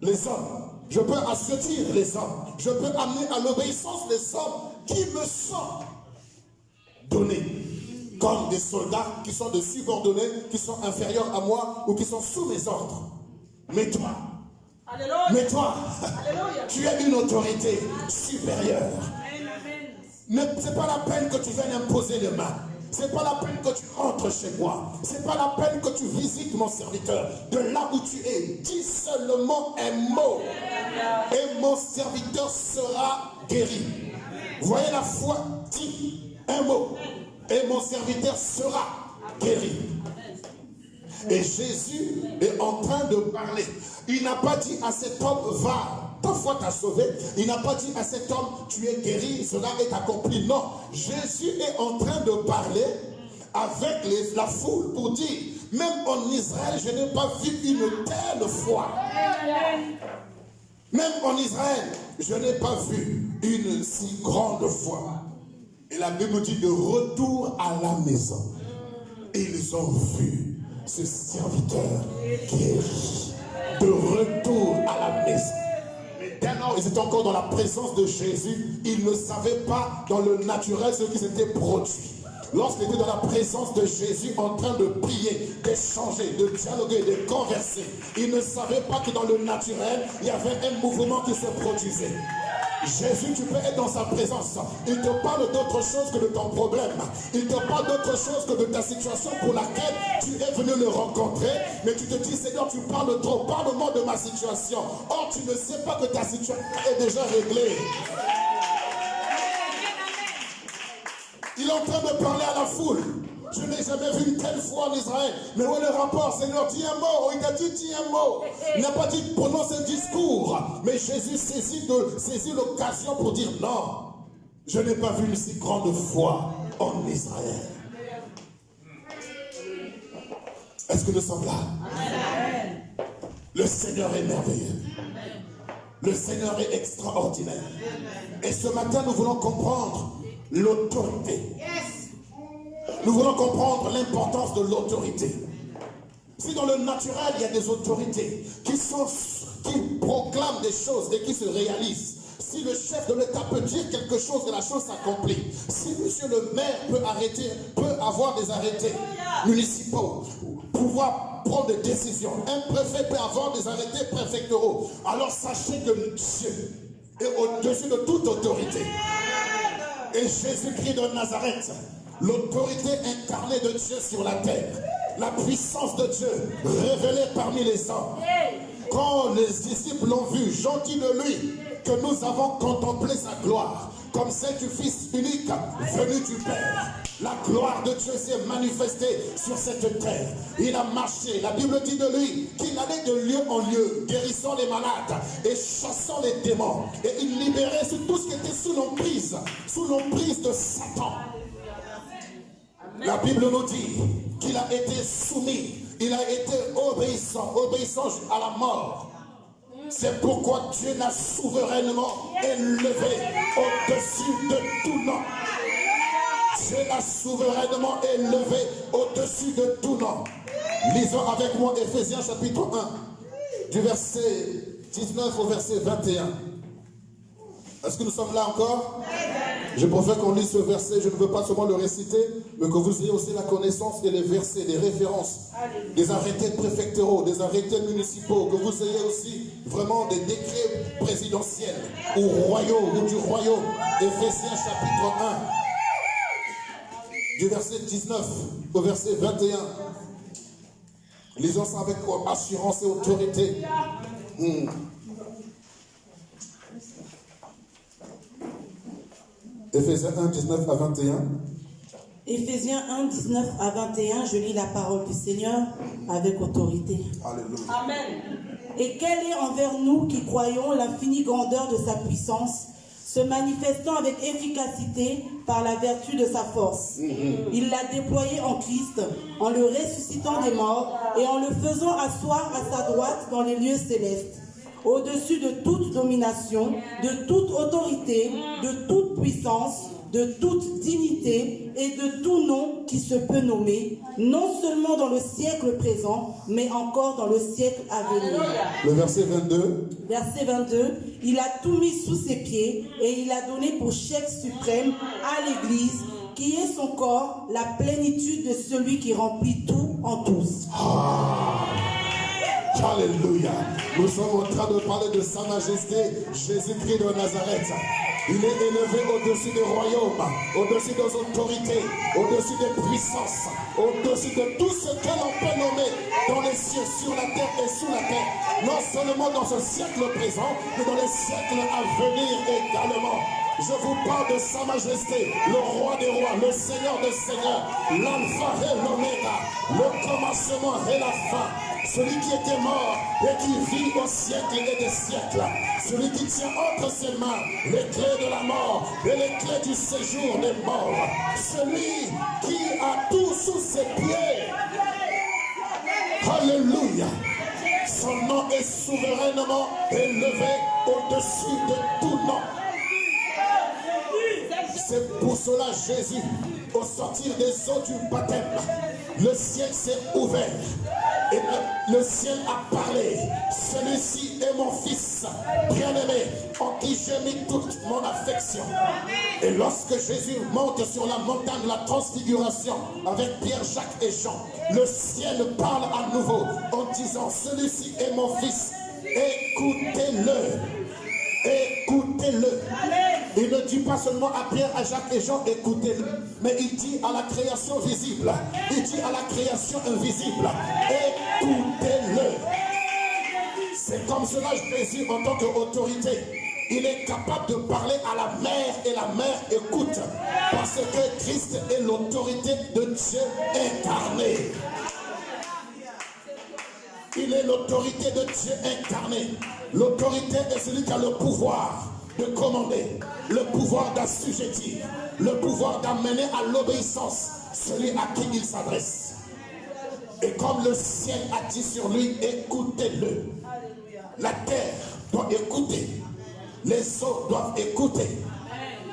les hommes. Je peux assujettir les hommes. Je peux amener à l'obéissance les hommes qui me sont donnés. Comme des soldats qui sont de subordonnés, qui sont inférieurs à moi ou qui sont sous mes ordres. Mais toi, tu es une autorité supérieure. Ce n'est pas la peine que tu viennes imposer les mains. Ce n'est pas la peine que tu rentres chez moi. Ce n'est pas la peine que tu visites mon serviteur. De là où tu es, dis seulement un mot. Et mon serviteur sera guéri. Vous voyez la foi? Dis un mot. Et mon serviteur sera guéri. Et Jésus est en train de parler. Il n'a pas dit à cet homme: va. Ta foi t'a sauvé. Il n'a pas dit à cet homme: tu es guéri, cela est accompli. Non, Jésus est en train de parler avec la foule pour dire: même en Israël, je n'ai pas vu une telle foi. Même en Israël, je n'ai pas vu une si grande foi. Et la Bible nous dit: de retour à la maison. ils ont vu ce serviteur qui est de retour à la maison. Mais dès lors, ils étaient encore dans la présence de Jésus. Ils ne savaient pas dans le naturel ce qui s'était produit. Lorsqu'il était dans la présence de Jésus en train de prier, d'échanger, de dialoguer, de converser, ils ne savaient pas que dans le naturel, il y avait un mouvement qui se produisait. Jésus, tu peux être dans sa présence. Il te parle d'autre chose que de ton problème. Il te parle d'autre chose que de ta situation pour laquelle tu es venu le rencontrer. Mais tu te dis, Seigneur, tu parles trop. Parle-moi de ma situation. Or, tu ne sais pas que ta situation est déjà réglée. Il est en train de parler à la foule. Je n'ai jamais vu une telle foi en Israël. Mais où est le rapport? Seigneur, dis un mot. Il t'a dit, dis un mot. Il n'a pas dit, prononce un discours. Mais Jésus saisit l'occasion pour dire, non, je n'ai pas vu une si grande foi en Israël. Est-ce que nous sommes là? Amen. Le Seigneur est merveilleux. Le Seigneur est extraordinaire. Et ce matin, nous voulons comprendre l'autorité. Nous voulons comprendre l'importance de l'autorité. Si dans le naturel, il y a des autorités qui proclament des choses et qui se réalisent. Si le chef de l'État peut dire quelque chose et la chose s'accomplit. Si monsieur le maire peut avoir des arrêtés municipaux, pouvoir prendre des décisions. Un préfet peut avoir des arrêtés préfectoraux. Alors sachez que Dieu est au-dessus de toute autorité. Et Jésus-Christ de Nazareth, l'autorité incarnée de Dieu sur la terre, la puissance de Dieu révélée parmi les hommes. Quand les disciples l'ont vu, j'en dis de lui que nous avons contemplé sa gloire, comme celle du Fils unique venu du Père. La gloire de Dieu s'est manifestée sur cette terre. Il a marché. La Bible dit de lui qu'il allait de lieu en lieu, guérissant les malades et chassant les démons. Et il libérait tout ce qui était sous l'emprise de Satan. La Bible nous dit qu'il a été soumis, il a été obéissant à la mort. C'est pourquoi Dieu l'a souverainement élevé au-dessus de tout nom. Dieu l'a souverainement élevé au-dessus de tout nom. Lisons avec moi Éphésiens chapitre 1, du verset 19 au verset 21. Est-ce que nous sommes là encore? Je préfère qu'on lise ce verset. Je ne veux pas seulement le réciter, mais que vous ayez aussi la connaissance et les versets, les références, des arrêtés préfectoraux, des arrêtés municipaux, que vous ayez aussi vraiment des décrets présidentiels ou royaux ou du royaume. Éphésiens chapitre 1, du verset 19 au verset 21. Lisons ça avec assurance et autorité. Éphésiens 1, 19 à 21. Éphésiens 1, 19 à 21, je lis la parole du Seigneur avec autorité. Alléluia. Amen. Et quelle est envers nous qui croyons l'infinie grandeur de sa puissance, se manifestant avec efficacité par la vertu de sa force. Il l'a déployé en Christ, en le ressuscitant des morts et en le faisant asseoir à sa droite dans les lieux célestes, au-dessus de toute domination, de toute autorité, de toute puissance, de toute dignité et de tout nom qui se peut nommer, non seulement dans le siècle présent, mais encore dans le siècle à venir. Le verset 22. Verset 22, il a tout mis sous ses pieds et il a donné pour chef suprême à l'Église, qui est son corps, la plénitude de celui qui remplit tout en tous. Alléluia. Nous sommes en train de parler de Sa Majesté Jésus-Christ de Nazareth. Il est élevé au-dessus des royaumes, au-dessus des autorités, au-dessus des puissances, au-dessus de tout ce que l'on peut nommer dans les cieux, sur la terre et sous la terre. Non seulement dans ce siècle présent, mais dans les siècles à venir également. Je vous parle de Sa Majesté, le roi des rois, le Seigneur des seigneurs, l'alpha et l'oméga, le commencement et la fin. Celui qui était mort et qui vit au siècle et des siècles. Celui qui tient entre ses mains les clés de la mort et les clés du séjour des morts. Celui qui a tout sous ses pieds. Alléluia. Son nom est souverainement élevé au-dessus de tout nom. C'est pour cela Jésus au sortir des eaux du baptême, le ciel s'est ouvert. Et le ciel a parlé. Celui-ci est mon fils bien-aimé, en qui j'ai mis toute mon affection. Et lorsque Jésus monte sur la montagne de la transfiguration avec Pierre, Jacques et Jean, le ciel parle à nouveau en disant, celui-ci est mon fils, écoutez-le. Écoutez-le. Il ne dit pas seulement à Pierre, à Jacques et Jean, écoutez-le, mais il dit à la création visible, il dit à la création invisible, écoutez-le. C'est comme cela Jésus en tant qu'autorité. Il est capable de parler à la mer et la mer écoute, parce que Christ est l'autorité de Dieu incarné. Il est l'autorité de Dieu incarné. L'autorité est celui qui a le pouvoir de commander, le pouvoir d'assujettir, le pouvoir d'amener à l'obéissance celui à qui il s'adresse. Et comme le ciel a dit sur lui, écoutez-le. La terre doit écouter, les eaux doivent écouter,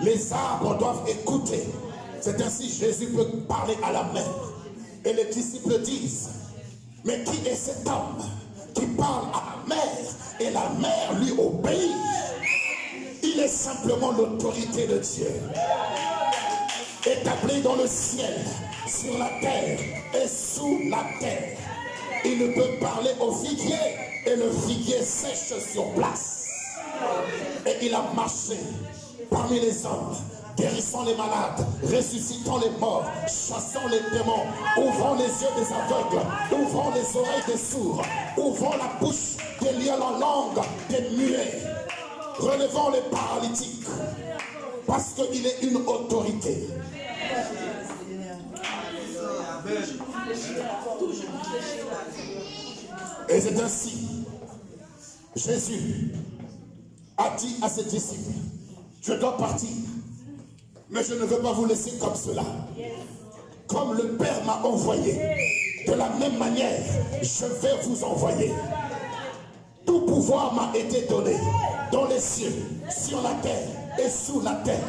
les arbres doivent écouter. C'est ainsi Jésus peut parler à la mer. Et les disciples disent, mais qui est cet homme qui parle à la mer et la mer lui obéit? Il est simplement l'autorité de Dieu, établie dans le ciel, sur la terre et sous la terre. Il ne peut parler au figuier et le figuier sèche sur place. Et il a marché parmi les hommes, guérissant les malades, ressuscitant les morts, chassant les démons, ouvrant les yeux des aveugles, ouvrant les oreilles des sourds, ouvrant la bouche des lions en langue, des muets, relevant les paralytiques, parce qu'il est une autorité. Et c'est ainsi, Jésus a dit à ses disciples, je dois partir, mais je ne veux pas vous laisser comme cela. Comme le Père m'a envoyé, de la même manière, je vais vous envoyer. Tout pouvoir m'a été donné dans les cieux, sur la terre et sous la terre.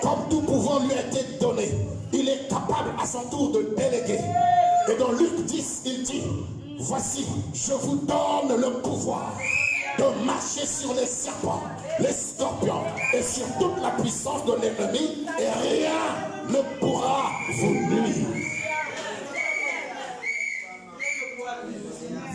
Comme tout pouvoir lui a été donné, il est capable à son tour de déléguer. Et dans Luc 10, il dit, voici, je vous donne le pouvoir de marcher sur les serpents, les scorpions et sur toute la puissance de l'ennemi, et rien ne pourra vous nuire.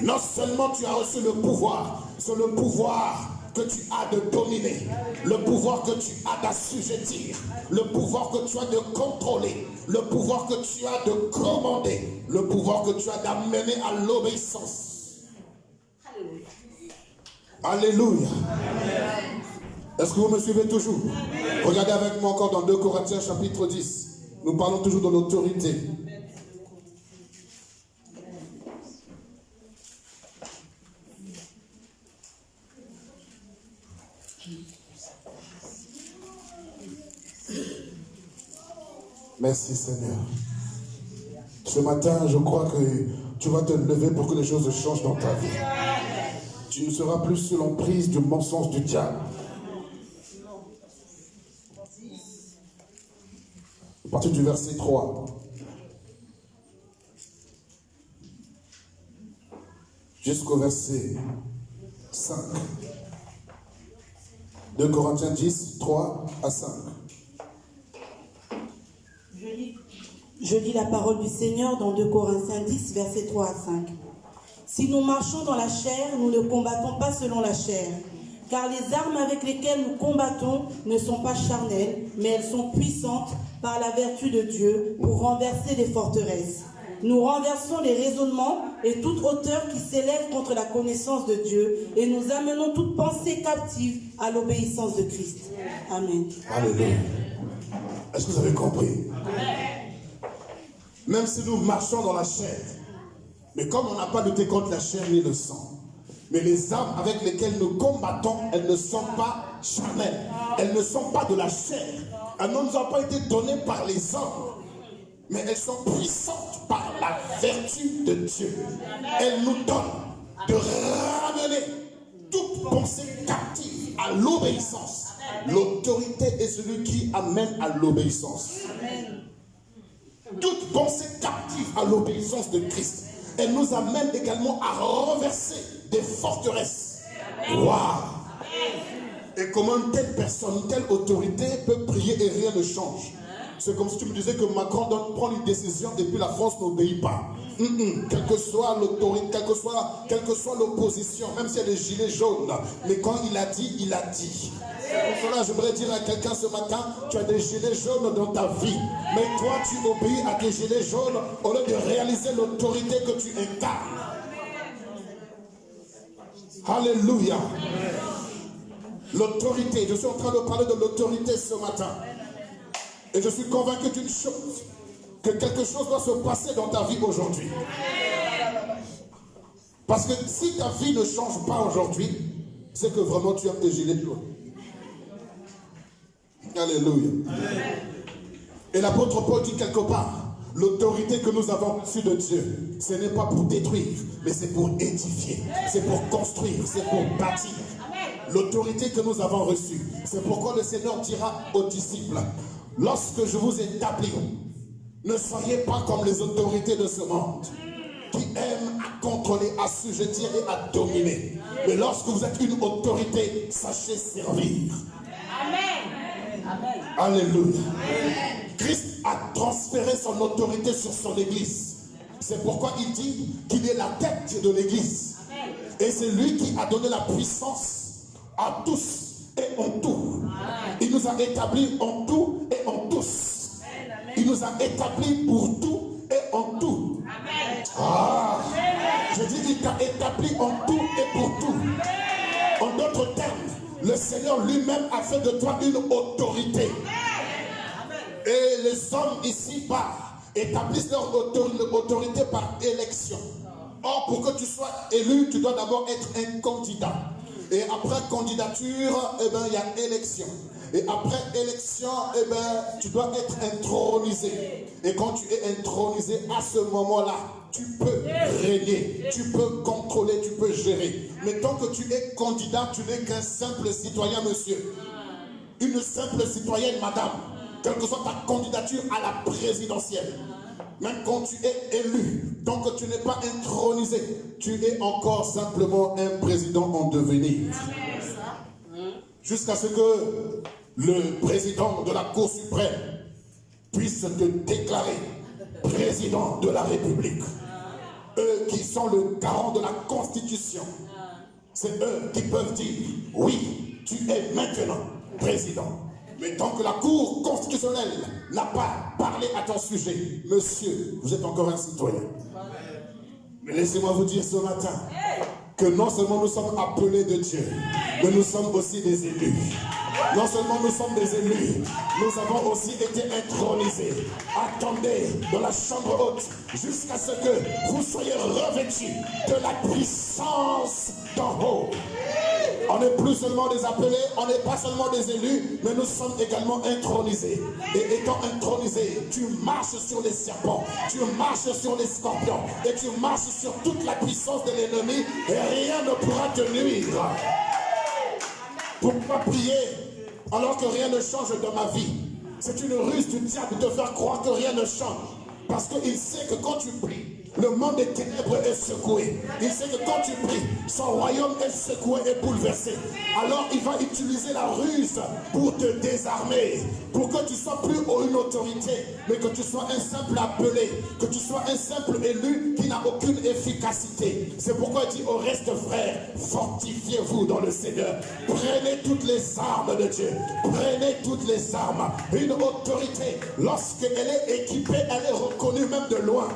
Non seulement tu as reçu le pouvoir, c'est le pouvoir que tu as de dominer, le pouvoir que tu as d'assujettir, le pouvoir que tu as de contrôler, le pouvoir que tu as de commander, le pouvoir que tu as d'amener à l'obéissance. Alléluia. Est-ce que vous me suivez toujours? Regardez avec moi encore dans 2 Corinthiens chapitre 10. Nous parlons toujours de l'autorité. Merci Seigneur. Ce matin, je crois que tu vas te lever pour que les choses changent dans ta vie. Tu ne seras plus sous l'emprise du mensonge du diable. À partir du verset 3. Jusqu'au verset 5. 2 Corinthiens 10, 3 à 5. Je lis la parole du Seigneur dans 2 Corinthiens 10, versets 3 à 5. Si nous marchons dans la chair, nous ne combattons pas selon la chair. Car les armes avec lesquelles nous combattons ne sont pas charnelles, mais elles sont puissantes par la vertu de Dieu pour renverser des forteresses. Nous renversons les raisonnements et toute hauteur qui s'élève contre la connaissance de Dieu et nous amenons toute pensée captive à l'obéissance de Christ. Amen. Alléluia. Est-ce que vous avez compris? Même si nous marchons dans la chair, mais comme on n'a pas lutté contre la chair ni le sang, mais les armes avec lesquelles nous combattons, elles ne sont pas charnelles, elles ne sont pas de la chair. Elles ne nous ont pas été données par les hommes, mais elles sont puissantes par la vertu de Dieu. Elles nous donnent de ramener toute pensée captive à l'obéissance. L'autorité est celui qui amène à l'obéissance. toute pensée captive à l'obéissance de Christ. Elle nous amène également à renverser des forteresses. Waouh! Et comment une telle personne, une telle autorité peut prier et rien ne change? C'est comme si tu me disais que Macron prend une décision et puis la France n'obéit pas. Quelle que soit l'autorité, quelle que soit l'opposition, même s'il y a des gilets jaunes, mais quand il a dit, il a dit. Pour cela, j'aimerais dire à quelqu'un ce matin, tu as des gilets jaunes dans ta vie, mais toi tu obéis à tes gilets jaunes au lieu de réaliser l'autorité que tu incarnes. Alléluia. L'autorité, je suis en train de parler de l'autorité ce matin. Et je suis convaincu d'une chose, que quelque chose doit se passer dans ta vie aujourd'hui. Parce que si ta vie ne change pas aujourd'hui, c'est que vraiment tu as tes gilets jaunes. Alléluia. Et l'apôtre Paul dit quelque part, l'autorité que nous avons reçue de Dieu, ce n'est pas pour détruire, mais c'est pour édifier, c'est pour construire, c'est pour bâtir. L'autorité que nous avons reçue, c'est pourquoi le Seigneur dira aux disciples, lorsque je vous établis, ne soyez pas comme les autorités de ce monde, qui aiment à contrôler, à assujettir et à dominer. Mais lorsque vous êtes une autorité, sachez servir. Amen. Alléluia. Christ a transféré son autorité sur son église. C'est pourquoi il dit qu'il est la tête de l'église. Et c'est lui qui a donné la puissance à tous et en tout. Il nous a établis en tout et en tous. Il nous a établis pour tout et en tout. Ah, je dis il t'a établi en tout et pour tout. En d'autres termes, le Seigneur lui-même a fait de toi une autorité. Et les hommes ici-bas établissent leur autorité par élection. Or, pour que tu sois élu, tu dois d'abord être un candidat. Et après candidature, eh ben, il y a élection. Et après élection, eh ben, tu dois être intronisé. Et quand tu es intronisé, à ce moment-là, tu peux régner, tu peux contrôler, tu peux gérer. Mais tant que tu es candidat, tu n'es qu'un simple citoyen, monsieur. Une simple citoyenne, madame. Quelle que soit ta candidature à la présidentielle. Même quand tu es élu, tant que tu n'es pas intronisé, tu es encore simplement un président en devenir. Jusqu'à ce que le président de la Cour suprême puisse te déclarer président de la République. Eux qui sont le garant de la Constitution, c'est eux qui peuvent dire, oui, tu es maintenant président. Mais tant que la Cour constitutionnelle n'a pas parlé à ton sujet, monsieur, vous êtes encore un citoyen. Mais laissez-moi vous dire ce matin que non seulement nous sommes appelés de Dieu, mais nous sommes aussi des élus. Non seulement nous sommes des élus, nous avons aussi été intronisés. Attendez dans la chambre haute jusqu'à ce que vous soyez revêtus de la puissance d'en haut. On n'est plus seulement des appelés, on n'est pas seulement des élus, mais nous sommes également intronisés. Et étant intronisés, tu marches sur les serpents, tu marches sur les scorpions, et tu marches sur toute la puissance de l'ennemi, et rien ne pourra te nuire. Pourquoi prier alors que rien ne change dans ma vie? C'est une ruse du diable de te faire croire que rien ne change. Parce qu'il sait que quand tu pries, le monde des ténèbres est secoué. Il sait que quand tu pries, son royaume est secoué et bouleversé. Alors il va utiliser la ruse pour te désarmer. Pour que tu sois plus une autorité, mais que tu sois un simple appelé. Que tu sois un simple élu qui n'a aucune efficacité. C'est pourquoi il dit au reste, frères, fortifiez-vous dans le Seigneur. Prenez toutes les armes de Dieu. Prenez toutes les armes. Une autorité, lorsqu'elle est équipée, elle est reconnue même de loin.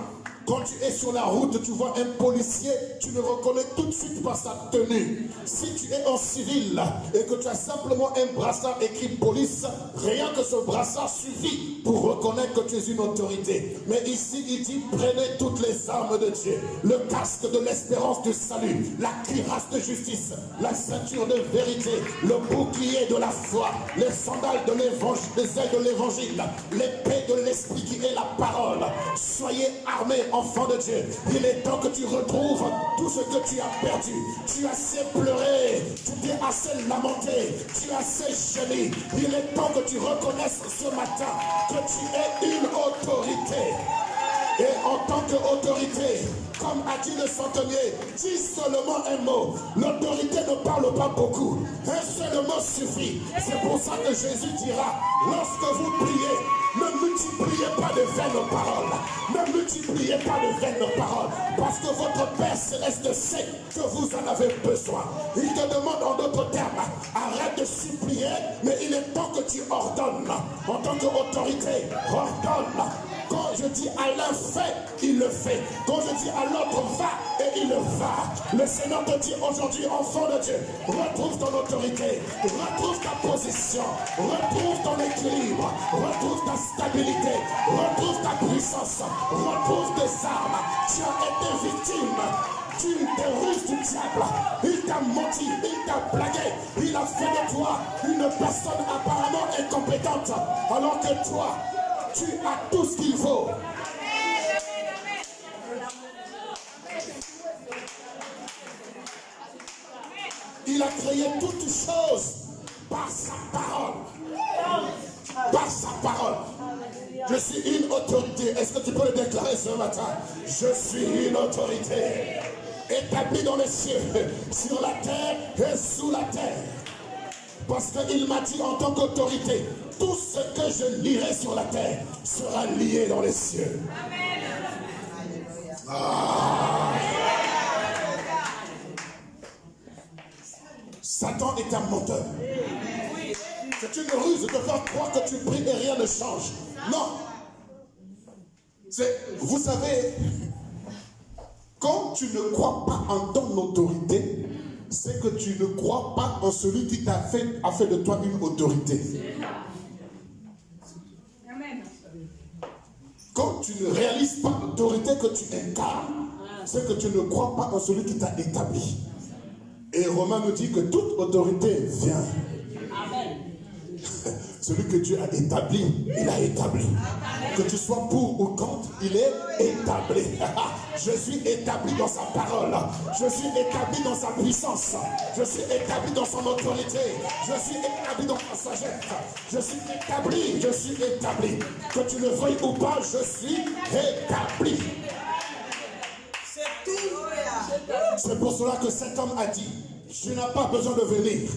Quand tu es sur la route, tu vois un policier, tu le reconnais tout de suite par sa tenue. Si tu es en civil et que tu as simplement un brassard écrit police, rien que ce brassard suffit pour reconnaître que tu es une autorité. Mais ici, il dit, prenez toutes les armes de Dieu. Le casque de l'espérance du salut, la cuirasse de justice, la ceinture de vérité, le bouclier de la foi, les sandales de l'évangile, les ailes de l'évangile, l'épée de l'esprit qui est la parole. Soyez armés, enfant de Dieu. Il est temps que tu retrouves tout ce que tu as perdu. Tu as assez pleuré, tu t'es assez lamenté, tu as assez gêné. Il est temps que tu reconnaisses ce matin que tu es une autorité. tant qu'autorité, comme a dit le centenier, dis seulement un mot. L'autorité ne parle pas beaucoup. Un seul mot suffit. C'est pour ça que Jésus dira, lorsque vous priez, ne multipliez pas de vaines paroles. Ne multipliez pas de vaines paroles. Parce que votre Père Céleste sait que vous en avez besoin. Il te demande en d'autres termes, arrête de supplier, mais il est temps que tu ordonnes. En tant qu'autorité, ordonne. Quand je dis à l'un fait, il le fait. Quand je dis à l'autre va, et il le va. Le Seigneur te dit aujourd'hui, enfant de Dieu, retrouve ton autorité, retrouve ta position, retrouve ton équilibre, retrouve ta stabilité, retrouve ta puissance, retrouve tes armes. Tu as été victime des ruses du diable. Il t'a menti, il t'a blagué, il a fait de toi une personne apparemment incompétente, alors que toi, tu as tout ce qu'il faut. Il a créé toutes choses par sa parole. Par sa parole. Je suis une autorité. Est-ce que tu peux le déclarer ce matin? Je suis une autorité établie dans les cieux, sur la terre et sous la terre. Parce qu'il m'a dit en tant qu'autorité, tout ce que je lirai sur la terre sera lié dans les cieux. Ah. Satan est un menteur. C'est une ruse de te faire croire que tu pries et rien ne change. Non. Vous savez, quand tu ne crois pas en ton autorité, c'est que tu ne crois pas en celui qui a fait de toi une autorité. Quand tu ne réalises pas l'autorité que tu incarnes, c'est que tu ne crois pas en celui qui t'a établi. Et Romain nous dit que toute autorité vient. Celui que Dieu a établi, il a établi. Que tu sois pour ou contre, il est établi. Je suis établi dans sa parole. Je suis établi dans sa puissance. Je suis établi dans son autorité. Je suis établi dans sa sagesse. Je suis établi. Je suis établi. Que tu le veuilles ou pas, je suis établi. C'est pour cela que cet homme a dit, tu n'as pas besoin de venir.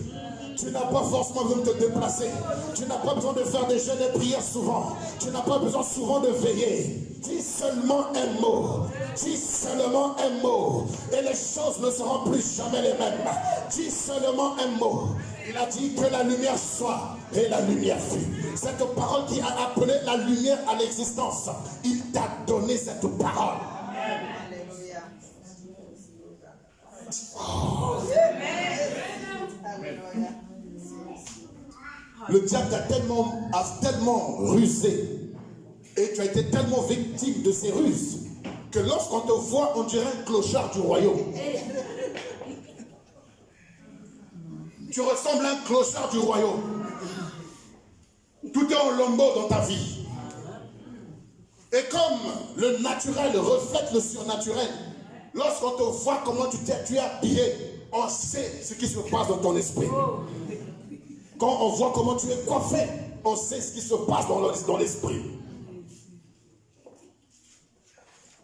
Tu n'as pas forcément besoin de te déplacer. Tu n'as pas besoin de faire des jeûnes et prières souvent. Tu n'as pas besoin souvent de veiller. Dis seulement un mot. Dis seulement un mot. Et les choses ne seront plus jamais les mêmes. Dis seulement un mot. Il a dit que la lumière soit et la lumière fut. Cette parole qui a appelé la lumière à l'existence. Il t'a donné cette parole. Alléluia. Oh. Alléluia. Le diable a tellement rusé et tu as été tellement victime de ses ruses que lorsqu'on te voit, on dirait un clochard du royaume. Tu ressembles à un clochard du royaume. Tout est en lambeaux dans ta vie. Et comme le naturel reflète le surnaturel, lorsqu'on te voit comment tu es habillé, on sait ce qui se passe dans ton esprit. Quand on voit comment tu es coiffé, on sait ce qui se passe dans l'esprit.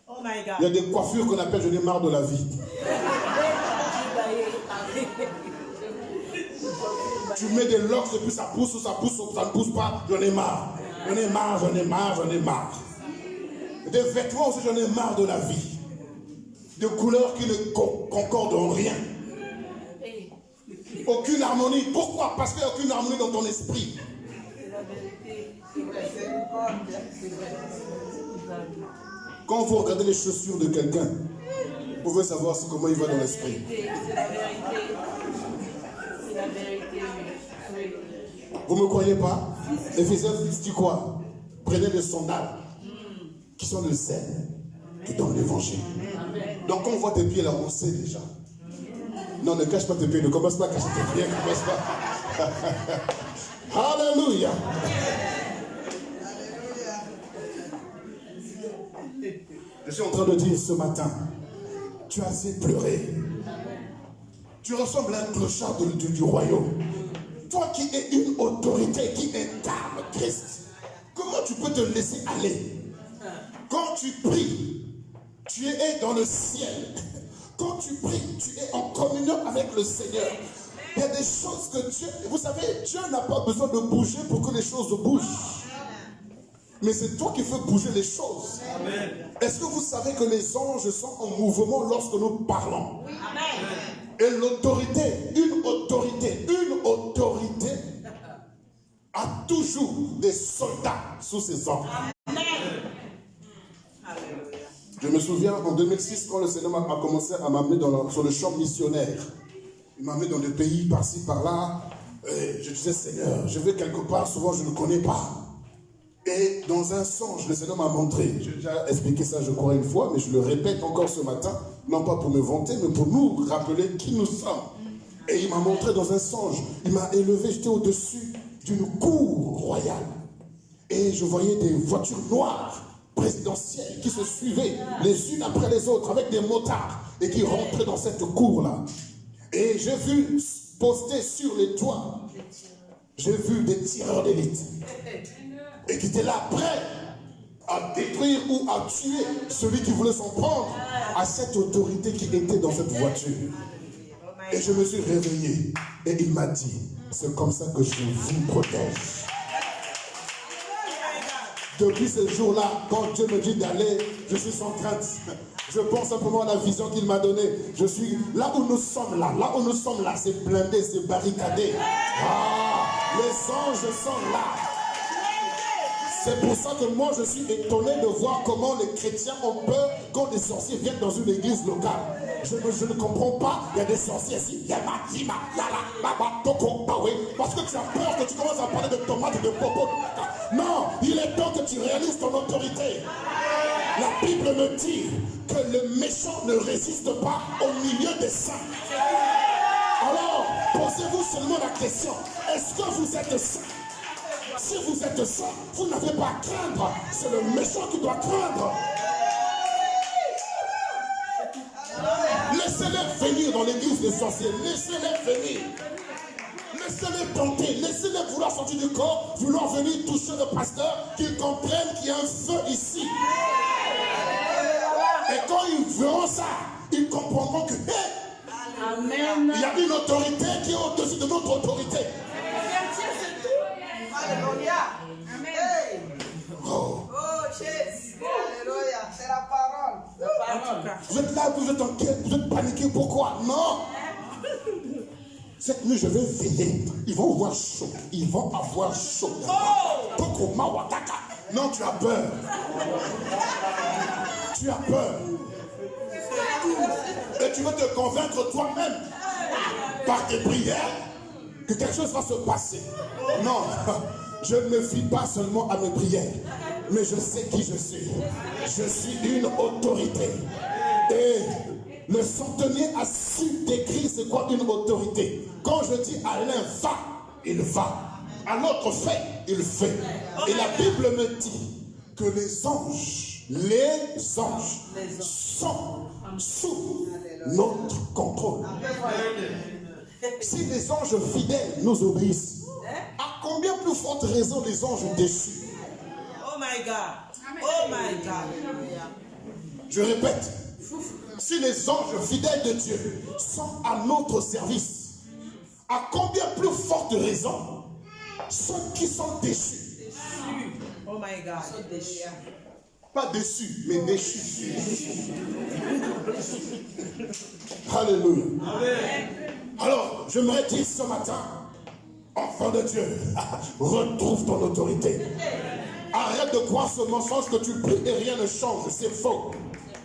Oh my God. Il y a des coiffures qu'on appelle je n'ai marre de la vie. Tu mets des locks et puis ça pousse ou ça ne pousse pas, j'en ai marre. J'en ai marre, j'en ai marre, j'en ai marre. Des vêtements aussi, j'en ai marre de la vie. De couleurs qui ne concordent en rien. Aucune harmonie. Pourquoi? Parce qu'il n'y a aucune harmonie dans ton esprit. Quand vous regardez les chaussures de quelqu'un, vous pouvez savoir comment il va dans l'esprit. Vous ne me croyez pas? Éphésiens 10 dit quoi? Prenez des sandales qui sont le zèle qui donne l'évangile. Donc quand on voit tes pieds là, on sait déjà. Non, ne cache pas tes pieds, ne commence pas à cacher tes pieds, ne commence pas. Alléluia. Je suis en train de dire ce matin, tu as assez pleuré. Tu ressembles à un clochard du royaume. Toi qui es une autorité qui incarne Christ, comment tu peux te laisser aller? Quand tu pries, Tu es dans le ciel. Quand tu pries, tu es en communion avec le Seigneur. Il y a des choses que Dieu... Vous savez, Dieu n'a pas besoin de bouger pour que les choses bougent. Mais c'est toi qui fais bouger les choses. Est-ce que vous savez que les anges sont en mouvement lorsque nous parlons? Et l'autorité, une autorité a toujours des soldats sous ses ordres. Je me souviens en 2006 quand le Seigneur a commencé à m'amener sur le champ missionnaire. Il m'a amené dans des pays par-ci, par-là. Je disais, Seigneur, je vais quelque part, souvent je ne connais pas. Et dans un songe, le Seigneur m'a montré. J'ai déjà expliqué ça, je crois, une fois, mais je le répète encore ce matin, non pas pour me vanter, mais pour nous rappeler qui nous sommes. Et il m'a montré dans un songe, il m'a élevé, j'étais au-dessus d'une cour royale. Et je voyais des voitures noires présidentielles qui se suivaient les unes après les autres avec des motards et qui rentraient dans cette cour-là. Et j'ai vu poster sur les toits, j'ai vu des tireurs d'élite et qui étaient là prêts à détruire ou à tuer celui qui voulait s'en prendre à cette autorité qui était dans cette voiture. Et je me suis réveillé et il m'a dit, c'est comme ça que je vous protège. Depuis ce jour-là, quand Dieu me dit d'aller, je suis sans crainte. Je pense simplement à la vision qu'il m'a donnée. Je suis là où nous sommes là, c'est blindé, c'est barricadé. Ah, les anges sont là. C'est pour ça que moi je suis étonné de voir comment les chrétiens ont peur quand des sorciers viennent dans une église locale. Je ne comprends pas, il y a des sorciers ici, parce que tu as peur que tu commences à parler de tomates et de popo. Non, il est temps que tu réalises ton autorité. La Bible me dit que le méchant ne résiste pas au milieu des saints. Alors, posez-vous seulement la question, est-ce que vous êtes saint? Si vous êtes saint, vous n'avez pas à craindre. C'est le méchant qui doit craindre. Laissez-les venir dans l'église des sorciers. Laissez-les venir. Laissez-les tenter. Laissez-les vouloir sortir du corps, vouloir venir toucher le pasteur, qu'ils comprennent qu'il y a un feu ici. Et quand ils verront ça, ils comprendront que il y a une autorité qui est au-dessus de notre autorité. Alléluia. Amen. Oh. Oh, Jésus. Alléluia. C'est la parole. La parole. Vous êtes là, vous êtes inquiets, vous êtes paniqués. Pourquoi? Non. Cette nuit, je vais veiller. Ils vont avoir chaud. Ils vont avoir chaud. Non, tu as peur. Tu as peur. Et tu veux te convaincre toi-même par tes prières que quelque chose va se passer. Non, je ne me fie pas seulement à mes prières, mais je sais qui je suis. Je suis une autorité. Et le centenier a su décrire c'est quoi une autorité. Quand je dis à l'un va, il va. À l'autre fait, il fait. Et la Bible me dit que les anges sont sous notre contrôle. Si les anges fidèles nous obéissent, à combien plus forte raison les anges déçus? Oh my God. Oh my God. Je répète, si les anges fidèles de Dieu sont à notre service, à combien plus forte raison ceux qui sont déçus? Oh my God. Pas déçus, mais déchus. Alléluia. Alors, j'aimerais dire ce matin, enfant de Dieu, retrouve ton autorité. Arrête de croire ce mensonge que tu pries et rien ne change, c'est faux.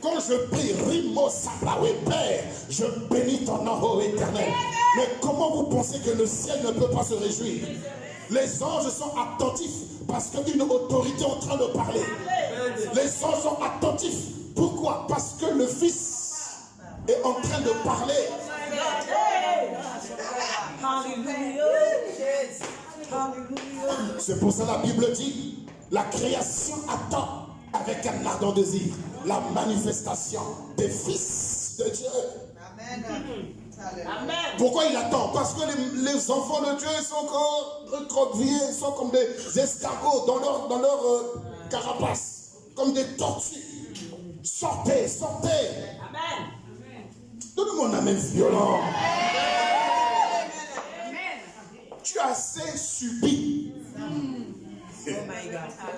Quand je prie, Rimo Saplawe, Père, je bénis ton nom, ô Éternel. Mais comment vous pensez que le ciel ne peut pas se réjouir? Les anges sont attentifs parce qu'une autorité est en train de parler. Les anges sont attentifs. Pourquoi? Parce que le Fils est en train de parler. C'est pour ça que la Bible dit, la création attend avec un ardent désir la manifestation des fils de Dieu. Amen. Pourquoi il attend? Parce que les enfants de Dieu sont encore recroquevillés, sont comme des escargots dans leur carapace, comme des tortues. Sortez, sortez. Amen. Donne-moi un amen violent. Tu as assez subi.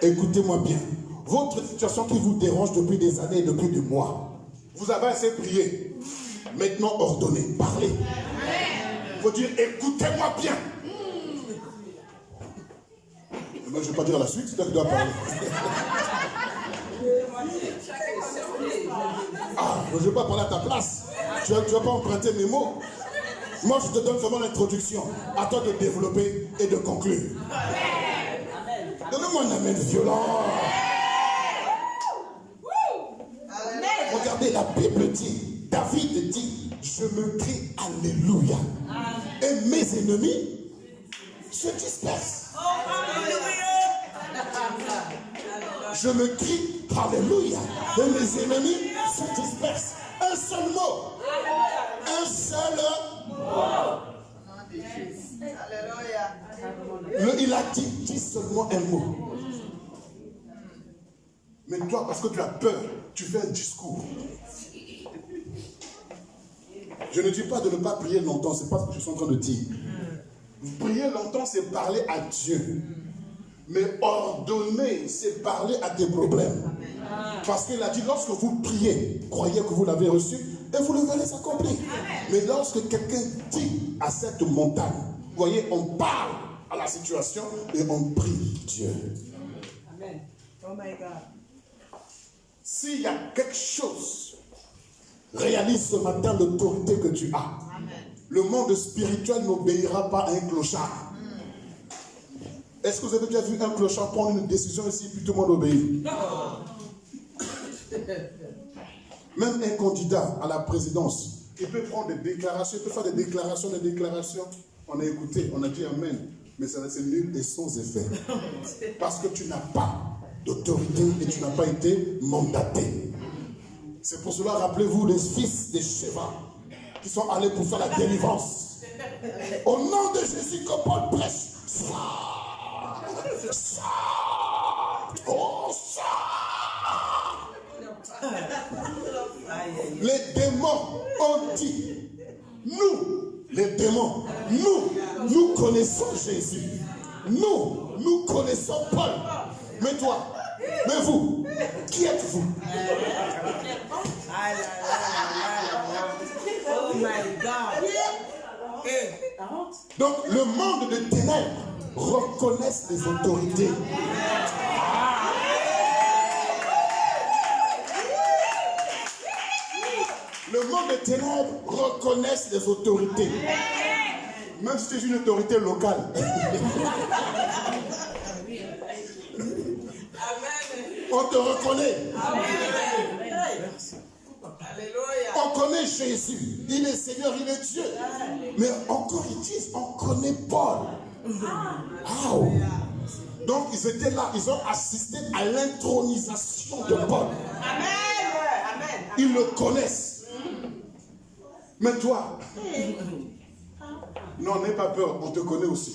Écoutez-moi bien. Votre situation qui vous dérange depuis des années, depuis des mois, vous avez assez prié. Maintenant, ordonnez, parlez. Il faut dire, écoutez-moi bien. Moi, je ne vais pas dire la suite, c'est toi qui dois parler. Ah, je ne vais pas parler à ta place. Tu ne vas pas emprunter mes mots. Moi, je te donne seulement l'introduction. À toi de développer et de conclure. Donne-moi un amen violent. Regardez, la Bible dit, David dit, je me crie Alléluia. Et mes ennemis se dispersent. Je me crie Alléluia. Et mes ennemis se dispersent. Un seul mot. Un seul mot. Il a dit seulement un mot. Mais toi, parce que tu as peur, tu fais un discours. Je ne dis pas de ne pas prier longtemps, c'est pas ce que je suis en train de dire. Prier longtemps, c'est parler à Dieu. Mais ordonner, c'est parler à tes problèmes. Parce qu'il a dit, lorsque vous priez, croyez que vous l'avez reçu et vous le verrez s'accomplir. Mais lorsque quelqu'un dit à cette montagne, vous voyez, on parle à la situation et on prie Dieu. Amen. Oh my God. S'il y a quelque chose, réalise ce matin l'autorité que tu as. Amen. Le monde spirituel n'obéira pas à un clochard. Est-ce que vous avez déjà vu un clochard prendre une décision ici puis tout le monde obéit? Non. Même un candidat à la présidence, il peut prendre des déclarations, il peut faire des déclarations. On a écouté, on a dit Amen, mais ça c'est nul et sans effet. Parce que tu n'as pas d'autorité et tu n'as pas été mandaté. C'est pour cela, rappelez-vous les fils des Sheva qui sont allés pour faire la délivrance. Au nom de Jésus, que Paul prêche. Les démons ont dit, les démons, nous connaissons Jésus. Nous connaissons Paul. Mais toi, mais vous, qui êtes-vous? Oh my God. Donc le monde de ténèbres reconnaissent les autorités. Le monde des ténèbres reconnaissent les autorités. Même si c'est une autorité locale. On te reconnaît. On connaît Jésus. Il est Seigneur, il est Dieu. Mais encore ils disent, on connaît Paul. Oh. Donc ils étaient là, ils ont assisté à l'intronisation de Paul. Ils le connaissent. Mais toi, non, n'aie pas peur, on te connaît aussi.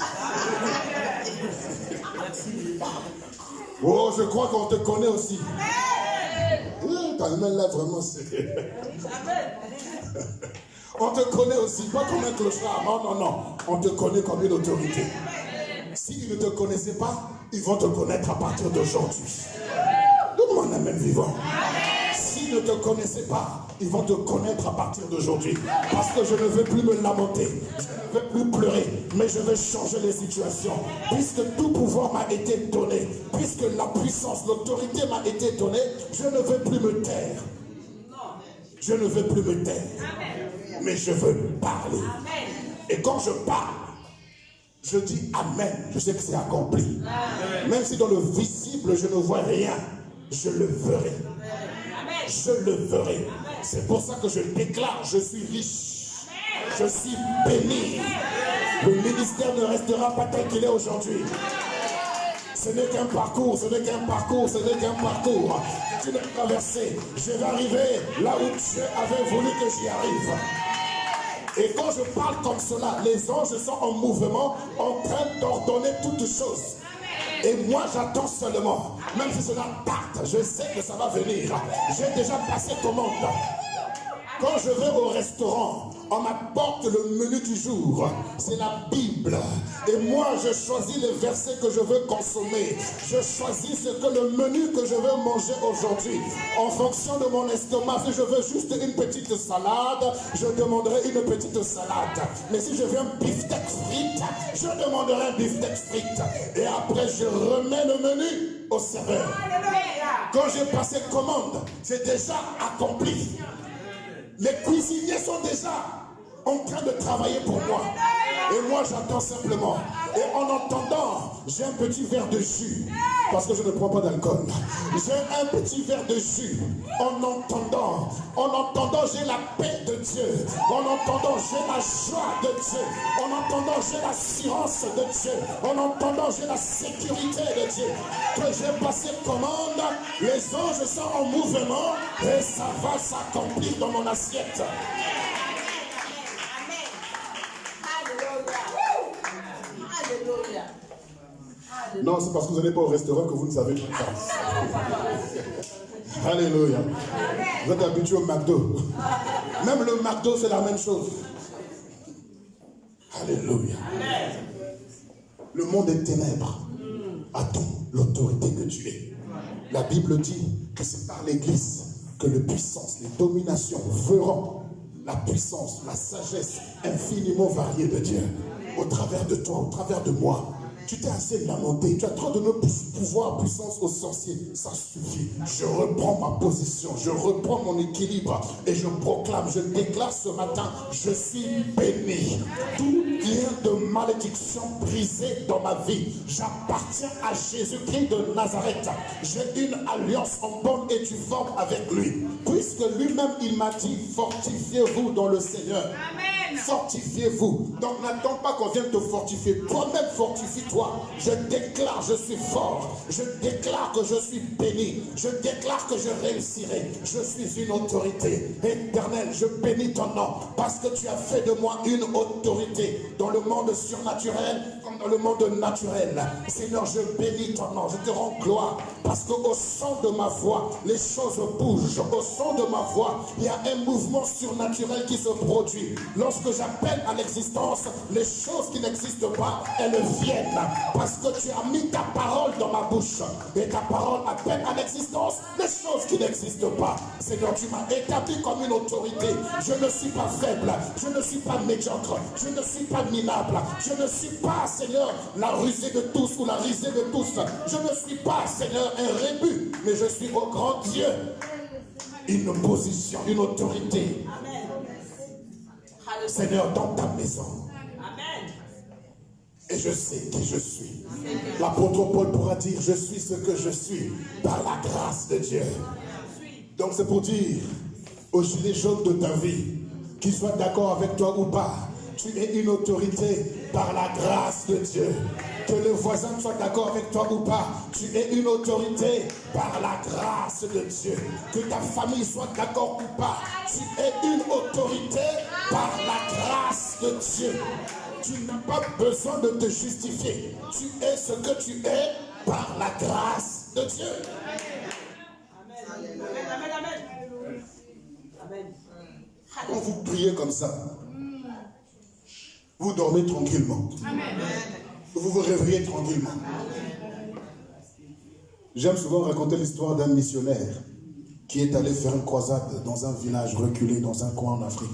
Oh, je crois qu'on te connaît aussi. Ta main là, vraiment, c'est... On te connaît aussi, pas comme un clochard. Non. On te connaît comme une autorité. S'ils ne te connaissaient pas, ils vont te connaître à partir d'aujourd'hui. Donne-moi un amen vivant. S'ils ne te connaissaient pas, ils vont te connaître à partir d'aujourd'hui. Parce que je ne veux plus me lamenter, je ne veux plus pleurer, mais je veux changer les situations. Puisque tout pouvoir m'a été donné, puisque la puissance, l'autorité m'a été donnée, je ne veux plus me taire. Je ne veux plus me taire, mais je veux parler. Et quand je parle, je dis Amen, je sais que c'est accompli. Même si dans le visible je ne vois rien, je le verrai. Je le verrai. C'est pour ça que je déclare, je suis riche. Je suis béni. Le ministère ne restera pas tel qu'il est aujourd'hui. Ce n'est qu'un parcours, ce n'est qu'un parcours, ce n'est qu'un parcours. Tu l'as traversé. Je vais arriver là où Dieu avait voulu que j'y arrive. Et quand je parle comme cela, les anges sont en mouvement, en train d'ordonner toutes choses. Et moi, j'attends seulement. Même si cela tarde, je sais que ça va venir. J'ai déjà passé commande. Quand je vais au restaurant, on m'apporte le menu du jour. C'est la Bible. Et moi, je choisis les versets que je veux consommer. Je choisis ce que le menu que je veux manger aujourd'hui. En fonction de mon estomac, si je veux juste une petite salade, je demanderai une petite salade. Mais si je veux un beefsteak frites, je demanderai un beefsteak frites. Et après, je remets le menu au serveur. Quand j'ai passé commande, c'est déjà accompli. Les cuisiniers sont déjà en train de travailler pour moi. Et moi, j'attends simplement. Et en entendant, j'ai un petit verre de jus. Parce que je ne prends pas d'alcool. J'ai un petit verre de jus. En entendant, j'ai la paix de Dieu. En entendant, j'ai la joie de Dieu. En entendant, j'ai l'assurance de Dieu. En entendant, j'ai la sécurité de Dieu. Que j'ai passé commande, les anges sont en mouvement et ça va s'accomplir dans mon assiette. Non, c'est parce que vous n'allez pas au restaurant que vous ne savez pas. Alléluia. Vous êtes habitué au McDo. Même le McDo, c'est la même chose. Alléluia. Le monde est ténèbres. Attends l'autorité que tu es. La Bible dit que c'est par l'Église que les puissances, les dominations verront la puissance, la sagesse infiniment variée de Dieu. Au travers de toi, au travers de moi. Tu t'es assez lamenté, tu as trop donné pouvoir, puissance aux sorciers. Ça suffit. Je reprends ma position, je reprends mon équilibre et je proclame, je déclare ce matin, je suis béni. Tout lien de malédiction brisé dans ma vie. J'appartiens à Jésus-Christ de Nazareth. J'ai une alliance en bonne et due forme avec lui. Puisque lui-même, il m'a dit, fortifiez-vous dans le Seigneur. Amen. Fortifiez-vous. Donc n'attends pas qu'on vienne te fortifier. Toi-même, fortifie-toi. Je déclare, je suis fort. Je déclare que je suis béni. Je déclare que je réussirai. Je suis une autorité éternelle. Je bénis ton nom parce que tu as fait de moi une autorité dans le monde surnaturel comme dans le monde naturel. Seigneur, je bénis ton nom. Je te rends gloire parce qu'au son de ma voix, les choses bougent. Au son de ma voix, il y a un mouvement surnaturel qui se produit. Lorsque j'appelle à l'existence les choses qui n'existent pas, elles viennent. Parce que tu as mis ta parole dans ma bouche. Et ta parole appelle à l'existence les choses qui n'existent pas. Seigneur, tu m'as établi comme une autorité. Je ne suis pas faible. Je ne suis pas médiocre. Je ne suis pas minable. Je ne suis pas, Seigneur, la rusée de tous ou la risée de tous. Je ne suis pas, Seigneur, un rébut. Mais je suis au grand Dieu. Une position, une autorité. Seigneur, dans ta maison. Et je sais qui je suis. L'apôtre Paul pourra dire, je suis ce que je suis par la grâce de Dieu. Donc c'est pour dire aux gilets jaunes de ta vie, qu'ils soient d'accord avec toi ou pas, tu es une autorité par la grâce de Dieu. Que le voisin soit d'accord avec toi ou pas, tu es une autorité par la grâce de Dieu. Que ta famille soit d'accord ou pas, tu es une autorité par la grâce de Dieu. Tu n'as pas besoin de te justifier. Tu es ce que tu es par la grâce de Dieu. Amen. Amen. Quand vous priez comme ça, vous dormez tranquillement. Vous vous réveillez tranquillement. J'aime souvent raconter l'histoire d'un missionnaire qui est allé faire une croisade dans un village reculé, dans un coin en Afrique.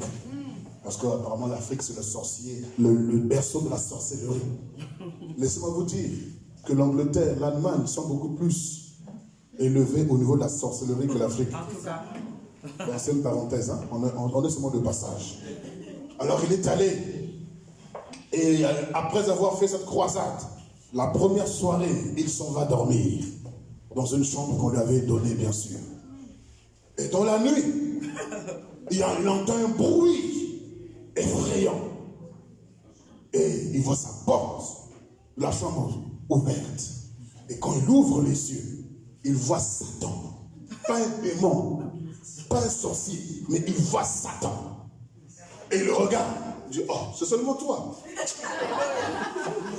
Parce qu'apparemment l'Afrique c'est le sorcier, le berceau de la sorcellerie. Laissez-moi vous dire que l'Angleterre, l'Allemagne sont beaucoup plus élevés au niveau de la sorcellerie que l'Afrique. C'est une parenthèse, hein? On est seulement de passage. Alors il est allé, et après avoir fait cette croisade, la première soirée, il s'en va dormir dans une chambre qu'on lui avait donnée, bien sûr. Et dans la nuit, il entend un bruit effrayant. Et il voit sa porte, la chambre ouverte. Et quand il ouvre les yeux, il voit Satan. Pas un démon, pas un sorcier, mais il voit Satan. Et il le regarde. Il dit, oh, c'est seulement toi.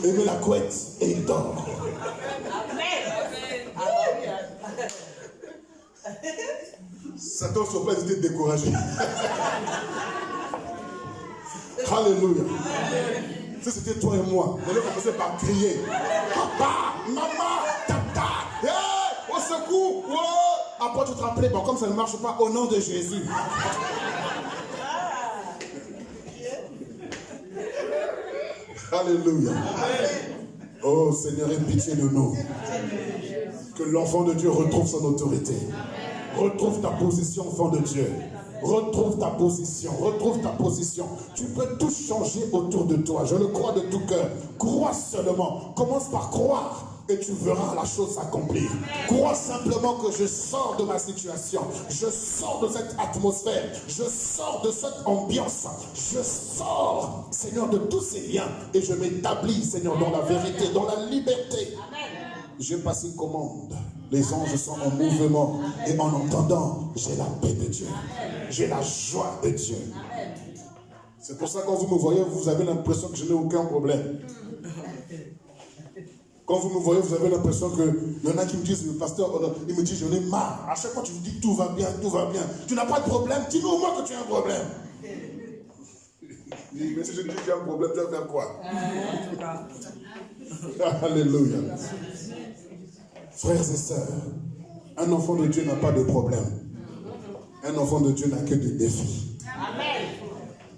Il met la couette et il dort. Satan sur place était découragé. Alléluia. Ça c'était toi et moi. On a commencé par crier. Papa, maman, tata, hey, au secours, wow. Après tu te rappelais, bon comme ça ne marche pas, au nom de Jésus. Alléluia. Oh Seigneur, aie pitié de nous. Que l'enfant de Dieu retrouve son autorité. Retrouve ta position, enfant de Dieu. Retrouve ta position, retrouve ta position. Tu peux tout changer autour de toi. Je le crois de tout cœur. Crois seulement. Commence par croire et tu verras la chose s'accomplir. Crois simplement que je sors de ma situation. Je sors de cette atmosphère. Je sors de cette ambiance. Je sors, Seigneur, de tous ces liens et je m'établis, Seigneur, dans la vérité, dans la liberté. J'ai passé commande. Les anges sont en mouvement et en entendant, j'ai la paix de Dieu. J'ai la joie de Dieu. C'est pour ça que quand vous me voyez, vous avez l'impression que je n'ai aucun problème. Quand vous me voyez, vous avez l'impression qu'il y en a qui me disent, le pasteur, il me dit, j'en ai marre. À chaque fois, tu me dis, tout va bien, tout va bien. Tu n'as pas de problème, dis-nous au moins que tu as un problème. Mais si je dis que tu as un problème, tu vas faire quoi? Alléluia. Frères et sœurs, un enfant de Dieu n'a pas de problème. Un enfant de Dieu n'a que des défis. Amen.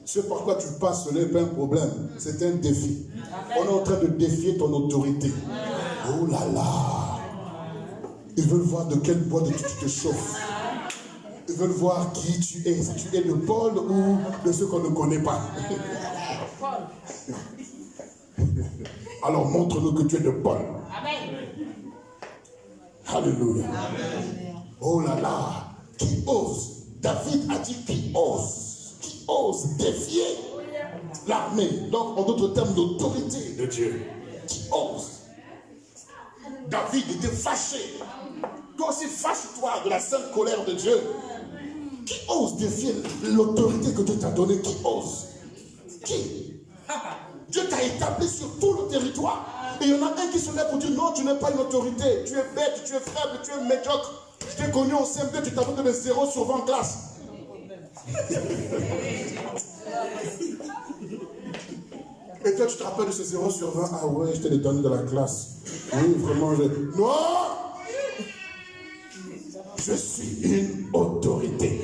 Ce par quoi tu passes, ce n'est pas un problème, c'est un défi. On est en train de défier ton autorité. Oh là là. Ils veulent voir de quel bois tu te chauffes. Ils veulent voir qui tu es. Si tu es de Paul ou de ceux qu'on ne connaît pas. Alors montre-nous que tu es de Paul. Amen. Alléluia. Amen. Oh là là. Qui ose. David a dit qui ose défier l'armée. Donc en d'autres termes, l'autorité de Dieu. Qui ose. David était fâché. Toi aussi fâche-toi de la sainte colère de Dieu. Qui ose défier l'autorité que Dieu t'a donnée? Qui ose? Qui? Dieu t'a établi sur tout le territoire. Et il y en a un qui se lève pour dire non, tu n'es pas une autorité. Tu es bête, tu es faible, tu es médiocre. Je t'ai connu en CM2, tu t'as donné de 0 sur 20 classes. Et toi, tu te rappelles de ce 0 sur 20? Ah ouais, je t'ai donné de la classe. Oui, vraiment, non! Je suis une autorité.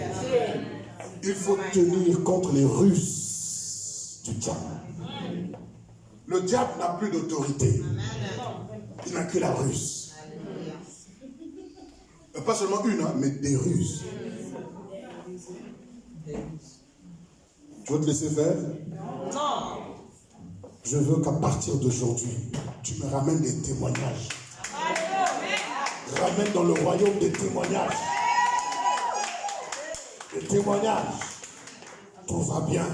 Il faut tenir contre les ruses du diable. Le diable n'a plus d'autorité. Il n'a que la ruse. Pas seulement une, hein, mais des ruses. Tu veux te laisser faire? Non. Je veux qu'à partir d'aujourd'hui, tu me ramènes des témoignages. Ramène dans le royaume des témoignages. Des témoignages. Tout va bien.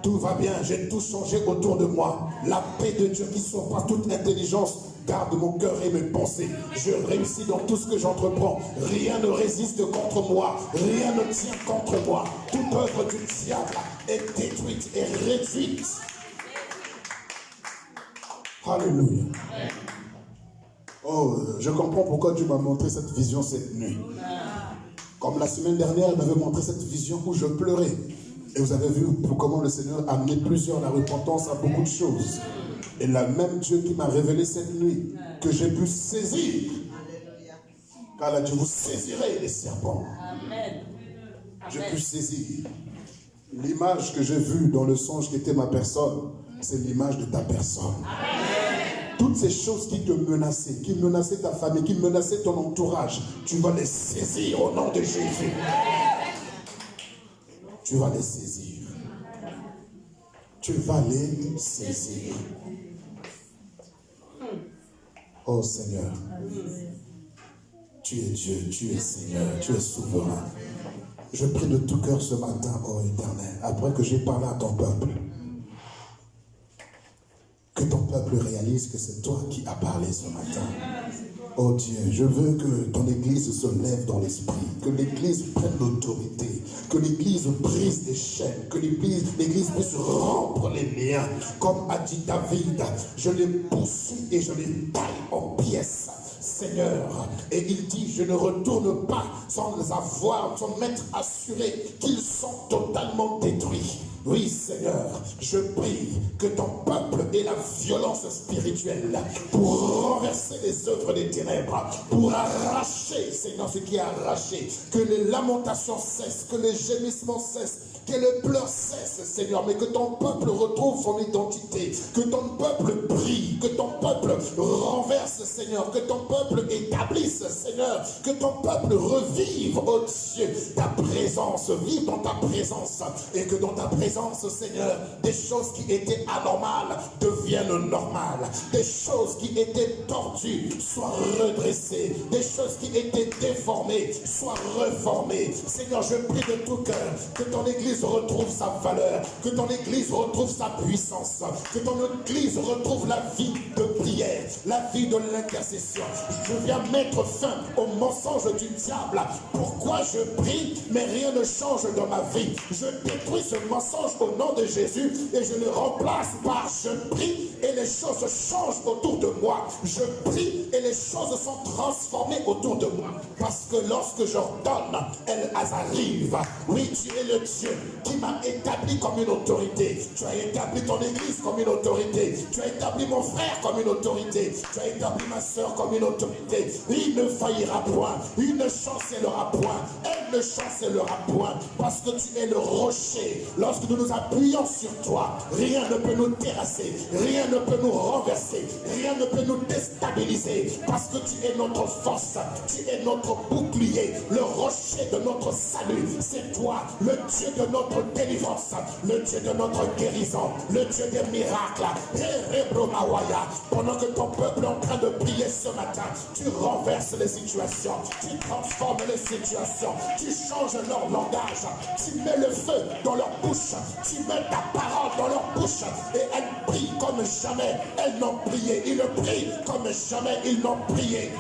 Tout va bien. J'ai tout changé autour de moi. La paix de Dieu qui sort par toute intelligence garde mon cœur et mes pensées. Je réussis dans tout ce que j'entreprends. Rien ne résiste contre moi. Rien ne tient contre moi. Toute œuvre du diable est détruite et réduite. Alléluia. Oh, je comprends pourquoi Dieu m'a montré cette vision cette nuit. Comme la semaine dernière, il m'avait montré cette vision où je pleurais. Et vous avez vu comment le Seigneur a amené plusieurs à la repentance à beaucoup de choses. Et le même Dieu qui m'a révélé cette nuit, que j'ai pu saisir. Car il a dit, vous saisirez les serpents. J'ai pu saisir. L'image que j'ai vue dans le songe qui était ma personne, c'est l'image de ta personne. Toutes ces choses qui te menaçaient, qui menaçaient ta famille, qui menaçaient ton entourage, tu vas les saisir au nom de Jésus. Tu vas les saisir. Tu vas les saisir. Oh Seigneur, tu es Dieu, tu es Seigneur, tu es souverain. Je prie de tout cœur ce matin, oh Éternel, après que j'ai parlé à ton peuple, que ton peuple réalise que c'est toi qui as parlé ce matin. Oh Dieu, je veux que ton Église se lève dans l'esprit, que l'Église prenne l'autorité, que l'Église brise les chaînes, que l'Église puisse rompre les liens. Comme a dit David, je les poursuis et je les taille en pièces. Seigneur, et il dit, je ne retourne pas sans m'être assuré qu'ils sont totalement détruits. Oui, Seigneur, je prie que ton peuple ait la violence spirituelle pour renverser les œuvres des ténèbres, pour arracher, Seigneur, ce qui est arraché, que les lamentations cessent, que les gémissements cessent, que le pleur cesse, Seigneur, mais que ton peuple retrouve son identité, que ton peuple brille, que ton peuple renverse, Seigneur, que ton peuple établisse, Seigneur, que ton peuple revive, oh Dieu, ta présence, vive dans ta présence, et que dans ta présence, Seigneur, des choses qui étaient anormales deviennent normales, des choses qui étaient tordues soient redressées, des choses qui étaient déformées soient reformées. Seigneur, je prie de tout cœur que ton Église retrouve sa valeur, que ton Église retrouve sa puissance, que ton Église retrouve la vie de prière, la vie de l'intercession. Je viens mettre fin au mensonge du diable. Pourquoi je prie, mais rien ne change dans ma vie? Je détruis ce mensonge au nom de Jésus et je le remplace par je prie et les choses changent autour de moi. Je prie et les choses sont transformées autour de moi. Parce que lorsque j'ordonne, elles arrivent. Oui, tu es le Dieu qui m'a établi comme une autorité. Tu as établi ton Église comme une autorité. Tu as établi mon frère comme une autorité. Tu as établi ma soeur comme une autorité. Il ne faillira point. Il ne chancellera point. Elle ne chancellera point. Parce que tu es le rocher. Lorsque nous nous appuyons sur toi, rien ne peut nous terrasser. Rien ne peut nous renverser. Rien ne peut nous déstabiliser. Parce que tu es notre force. Tu es notre bouclier. Le rocher de notre salut. C'est toi, le Dieu de notre délivrance, le Dieu de notre guérison, le Dieu des miracles. Pendant que ton peuple est en train de prier ce matin, tu renverses les situations, tu transformes les situations, tu changes leur langage, tu mets le feu dans leur bouche, tu mets ta parole dans leur bouche et elles prient comme jamais elles n'ont prié. Ils prient comme jamais ils n'ont prié.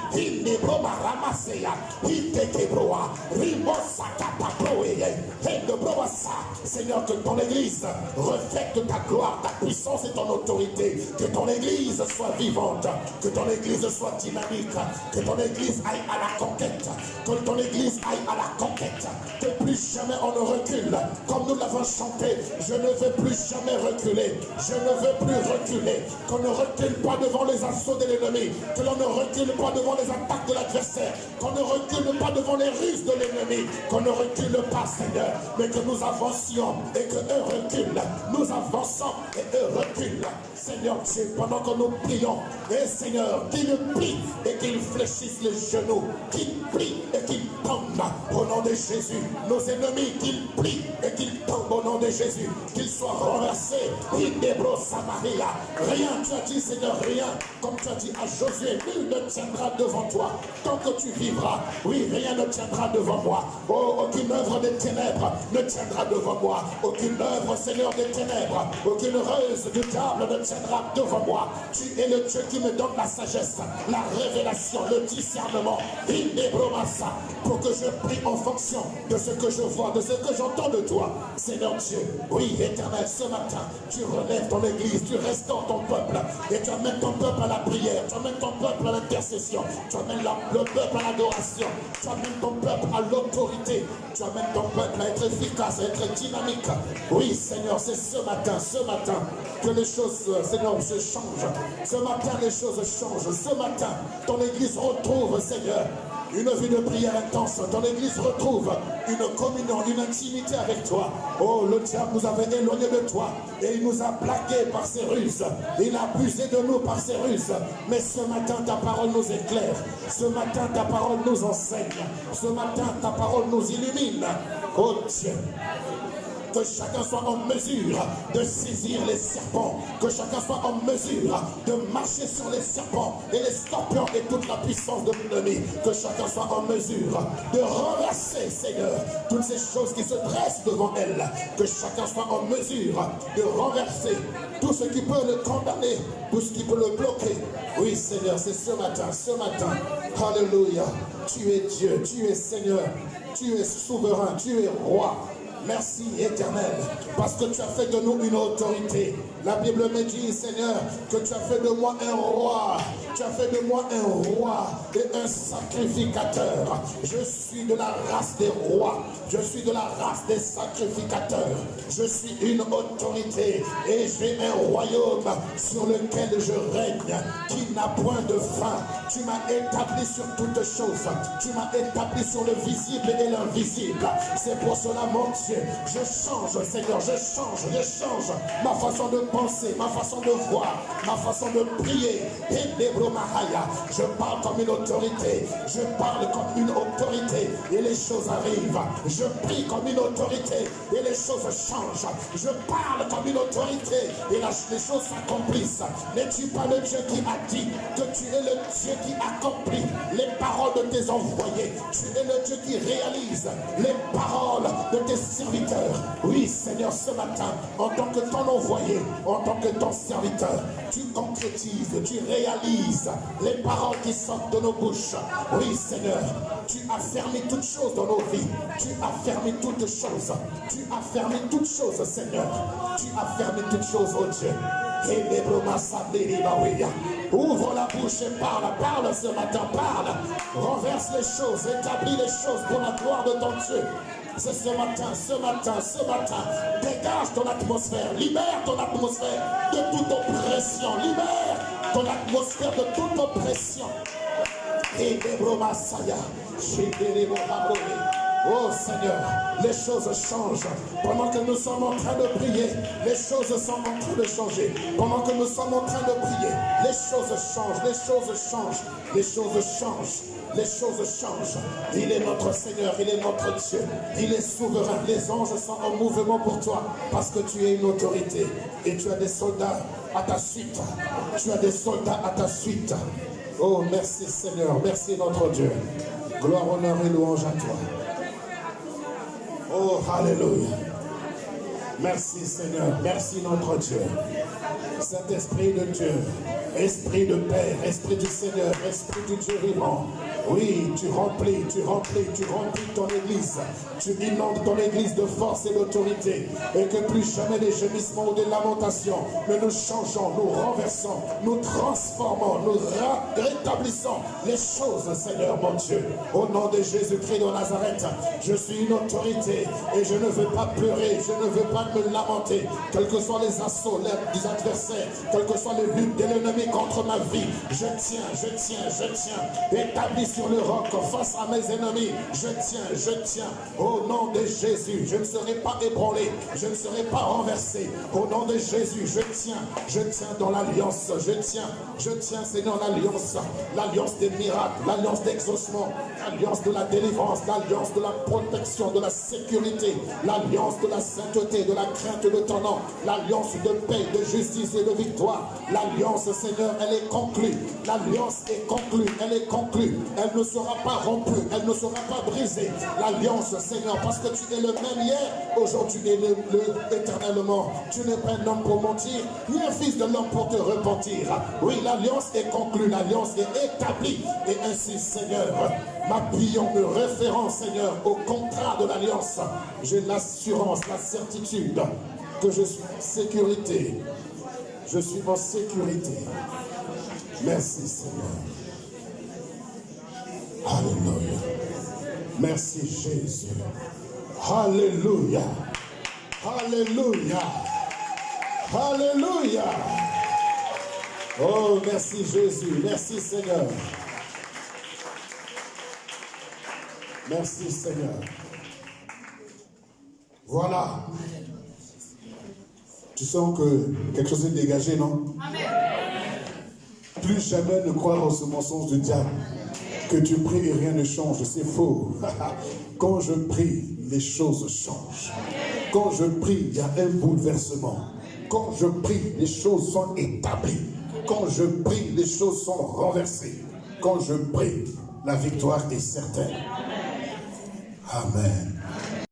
Seigneur, que ton Église reflète ta gloire, ta puissance et ton autorité. Que ton Église soit vivante, que ton Église soit dynamique, que ton Église aille à la conquête, que ton Église aille à la conquête. Que plus jamais on ne recule, comme nous l'avons chanté. Je ne veux plus jamais reculer, je ne veux plus reculer. Qu'on ne recule pas devant les assauts de l'ennemi, que l'on ne recule pas devant les attaques de l'adversaire, qu'on ne recule pas devant les ruses de l'ennemi, qu'on ne recule pas, Seigneur, mais que nous avancions et que eux reculent. Nous avançons et eux reculent. Seigneur Dieu, pendant que nous prions, et Seigneur, qu'ils plient et qu'ils fléchissent les genoux, qu'ils plient et qu'ils tombent au nom de Jésus. Nos ennemis, qu'ils plient et qu'ils tombent au nom de Jésus, qu'ils soient renversés. Rien, tu as dit, Seigneur, rien, comme tu as dit à Josué, nul ne tiendra devant toi tant que tu vivras. Oui, rien ne tiendra devant moi. Oh, aucune œuvre des ténèbres ne tiendra devant moi. Aucune œuvre, Seigneur, des ténèbres, aucune ruse du diable ne tiendra devant moi. Tu es le Dieu qui me donne la sagesse, la révélation, le discernement. Pour que je prie en fonction de ce que je vois, de ce que j'entends de toi. Seigneur Dieu, oui, éternel, ce matin, tu relèves ton Église, tu restaures ton peuple et tu amènes ton peuple à la prière, tu amènes ton peuple à l'intercession, tu amènes le peuple à l'adoration, tu amènes ton peuple à l'autorité, tu amènes ton peuple à être efficace, à être dynamique. Oui, Seigneur, c'est ce matin que les choses, Seigneur, se changent. Ce matin, les choses changent. Ce matin, ton Église retrouve, Seigneur, une vie de prière intense. Ton Église retrouve une communion, une intimité avec toi. Oh, le diable nous avait éloignés de toi et il nous a plaqués par ses ruses. Il a abusé de nous par ses ruses. Mais ce matin, ta parole nous éclaire. Ce matin, ta parole nous enseigne. Ce matin, ta parole nous illumine. Oh Dieu, que chacun soit en mesure de saisir les serpents, que chacun soit en mesure de marcher sur les serpents et les scorpions et toute la puissance de l'ennemi, que chacun soit en mesure de renverser, Seigneur, toutes ces choses qui se dressent devant elle, que chacun soit en mesure de renverser tout ce qui peut le condamner, tout ce qui peut le bloquer. Oui, Seigneur, c'est ce matin, alléluia, tu es Dieu, tu es Seigneur, tu es souverain, tu es roi. Merci éternel, parce que tu as fait de nous une autorité. La Bible me dit, Seigneur, que tu as fait de moi un roi. Tu as fait de moi un roi et un sacrificateur. Je suis de la race des rois. Je suis de la race des sacrificateurs. Je suis une autorité et j'ai un royaume sur lequel je règne qui n'a point de fin. Tu m'as établi sur toutes choses. Tu m'as établi sur le visible et l'invisible. C'est pour cela, mon Dieu, je change, Seigneur, je change ma façon de penser, ma façon de voir, ma façon de prier. Je parle comme une autorité, je parle comme une autorité et les choses arrivent. Je prie comme une autorité et les choses changent. Je parle comme une autorité et les choses s'accomplissent. N'es-tu pas le Dieu qui a dit que tu es le Dieu qui accomplit les paroles de tes envoyés? Tu es le Dieu qui réalise les paroles de tes serviteurs. Oui, Seigneur, ce matin, en tant que ton envoyé, en tant que ton serviteur, tu concrétises, tu réalises les paroles qui sortent de nos bouches. Oui, Seigneur, tu as fermé toutes choses dans nos vies. Tu as fermé toutes choses. Tu as fermé toutes choses, Seigneur. Tu as fermé toutes choses, oh Dieu. Ouvre la bouche et parle ce matin, parle. Renverse les choses, établis les choses pour la gloire de ton Dieu. C'est ce matin, dégage ton atmosphère, libère ton atmosphère de toute oppression, libère ton atmosphère de toute oppression. Et oh Seigneur, les choses changent. Pendant que nous sommes en train de prier, les choses sont en train de changer. Pendant que nous sommes en train de prier, les choses changent, les choses changent, les choses changent, les choses changent. Il est notre Seigneur, il est notre Dieu, il est souverain. Les anges sont en mouvement pour toi parce que tu es une autorité et tu as des soldats à ta suite. Tu as des soldats à ta suite. Oh, merci Seigneur, merci notre Dieu. Gloire, honneur et louange à toi. Oh, alléluia. Merci Seigneur, merci notre Dieu. Saint-Esprit de Dieu, Esprit de paix, Esprit du Seigneur, Esprit du Dieu vivant. Oui, tu remplis ton église. Tu inondes ton église de force et d'autorité. Et que plus jamais des gémissements ou des lamentations. Mais nous changeons, nous renversons, nous transformons, nous rétablissons les choses, Seigneur mon Dieu. Au nom de Jésus-Christ de Nazareth, je suis une autorité et je ne veux pas pleurer, je ne veux pas me lamenter. Quels que soient les assauts des adversaires, quelles que soient les luttes de l'ennemi contre ma vie, je tiens, établi sur le roc face à mes ennemis, je tiens, au nom de Jésus, je ne serai pas ébranlé, je ne serai pas renversé, au nom de Jésus, je tiens dans l'alliance, je tiens Seigneur l'alliance des miracles, l'alliance d'exaucement, l'alliance de la délivrance, l'alliance de la protection, de la sécurité, l'alliance de la sainteté, de la crainte de ton nom, l'alliance de paix, de justice et de victoire, l'alliance Seigneur, elle est conclue, l'alliance est conclue, elle est conclue, elle ne sera pas rompue, elle ne sera pas brisée, l'alliance Seigneur, parce que tu es le même hier, aujourd'hui et éternellement, tu n'es pas un homme pour mentir, ni un fils de l'homme pour te repentir. Oui, l'alliance est conclue, l'alliance est établie, et ainsi Seigneur, m'appuyant de référence Seigneur au contrat de l'alliance, j'ai l'assurance, la certitude que je suis en sécurité. Je suis en sécurité. Merci Seigneur. Alléluia. Merci Jésus. Alléluia. Alléluia. Alléluia. Oh, merci Jésus. Merci Seigneur. Merci Seigneur. Voilà. Tu sens que quelque chose est dégagé, non? Amen. Plus jamais ne croire en ce mensonge du diable. Que tu pries et rien ne change, c'est faux. Quand je prie, les choses changent. Quand je prie, il y a un bouleversement. Quand je prie, les choses sont établies. Quand je prie, les choses sont renversées. Quand je prie, la victoire est certaine. Amen.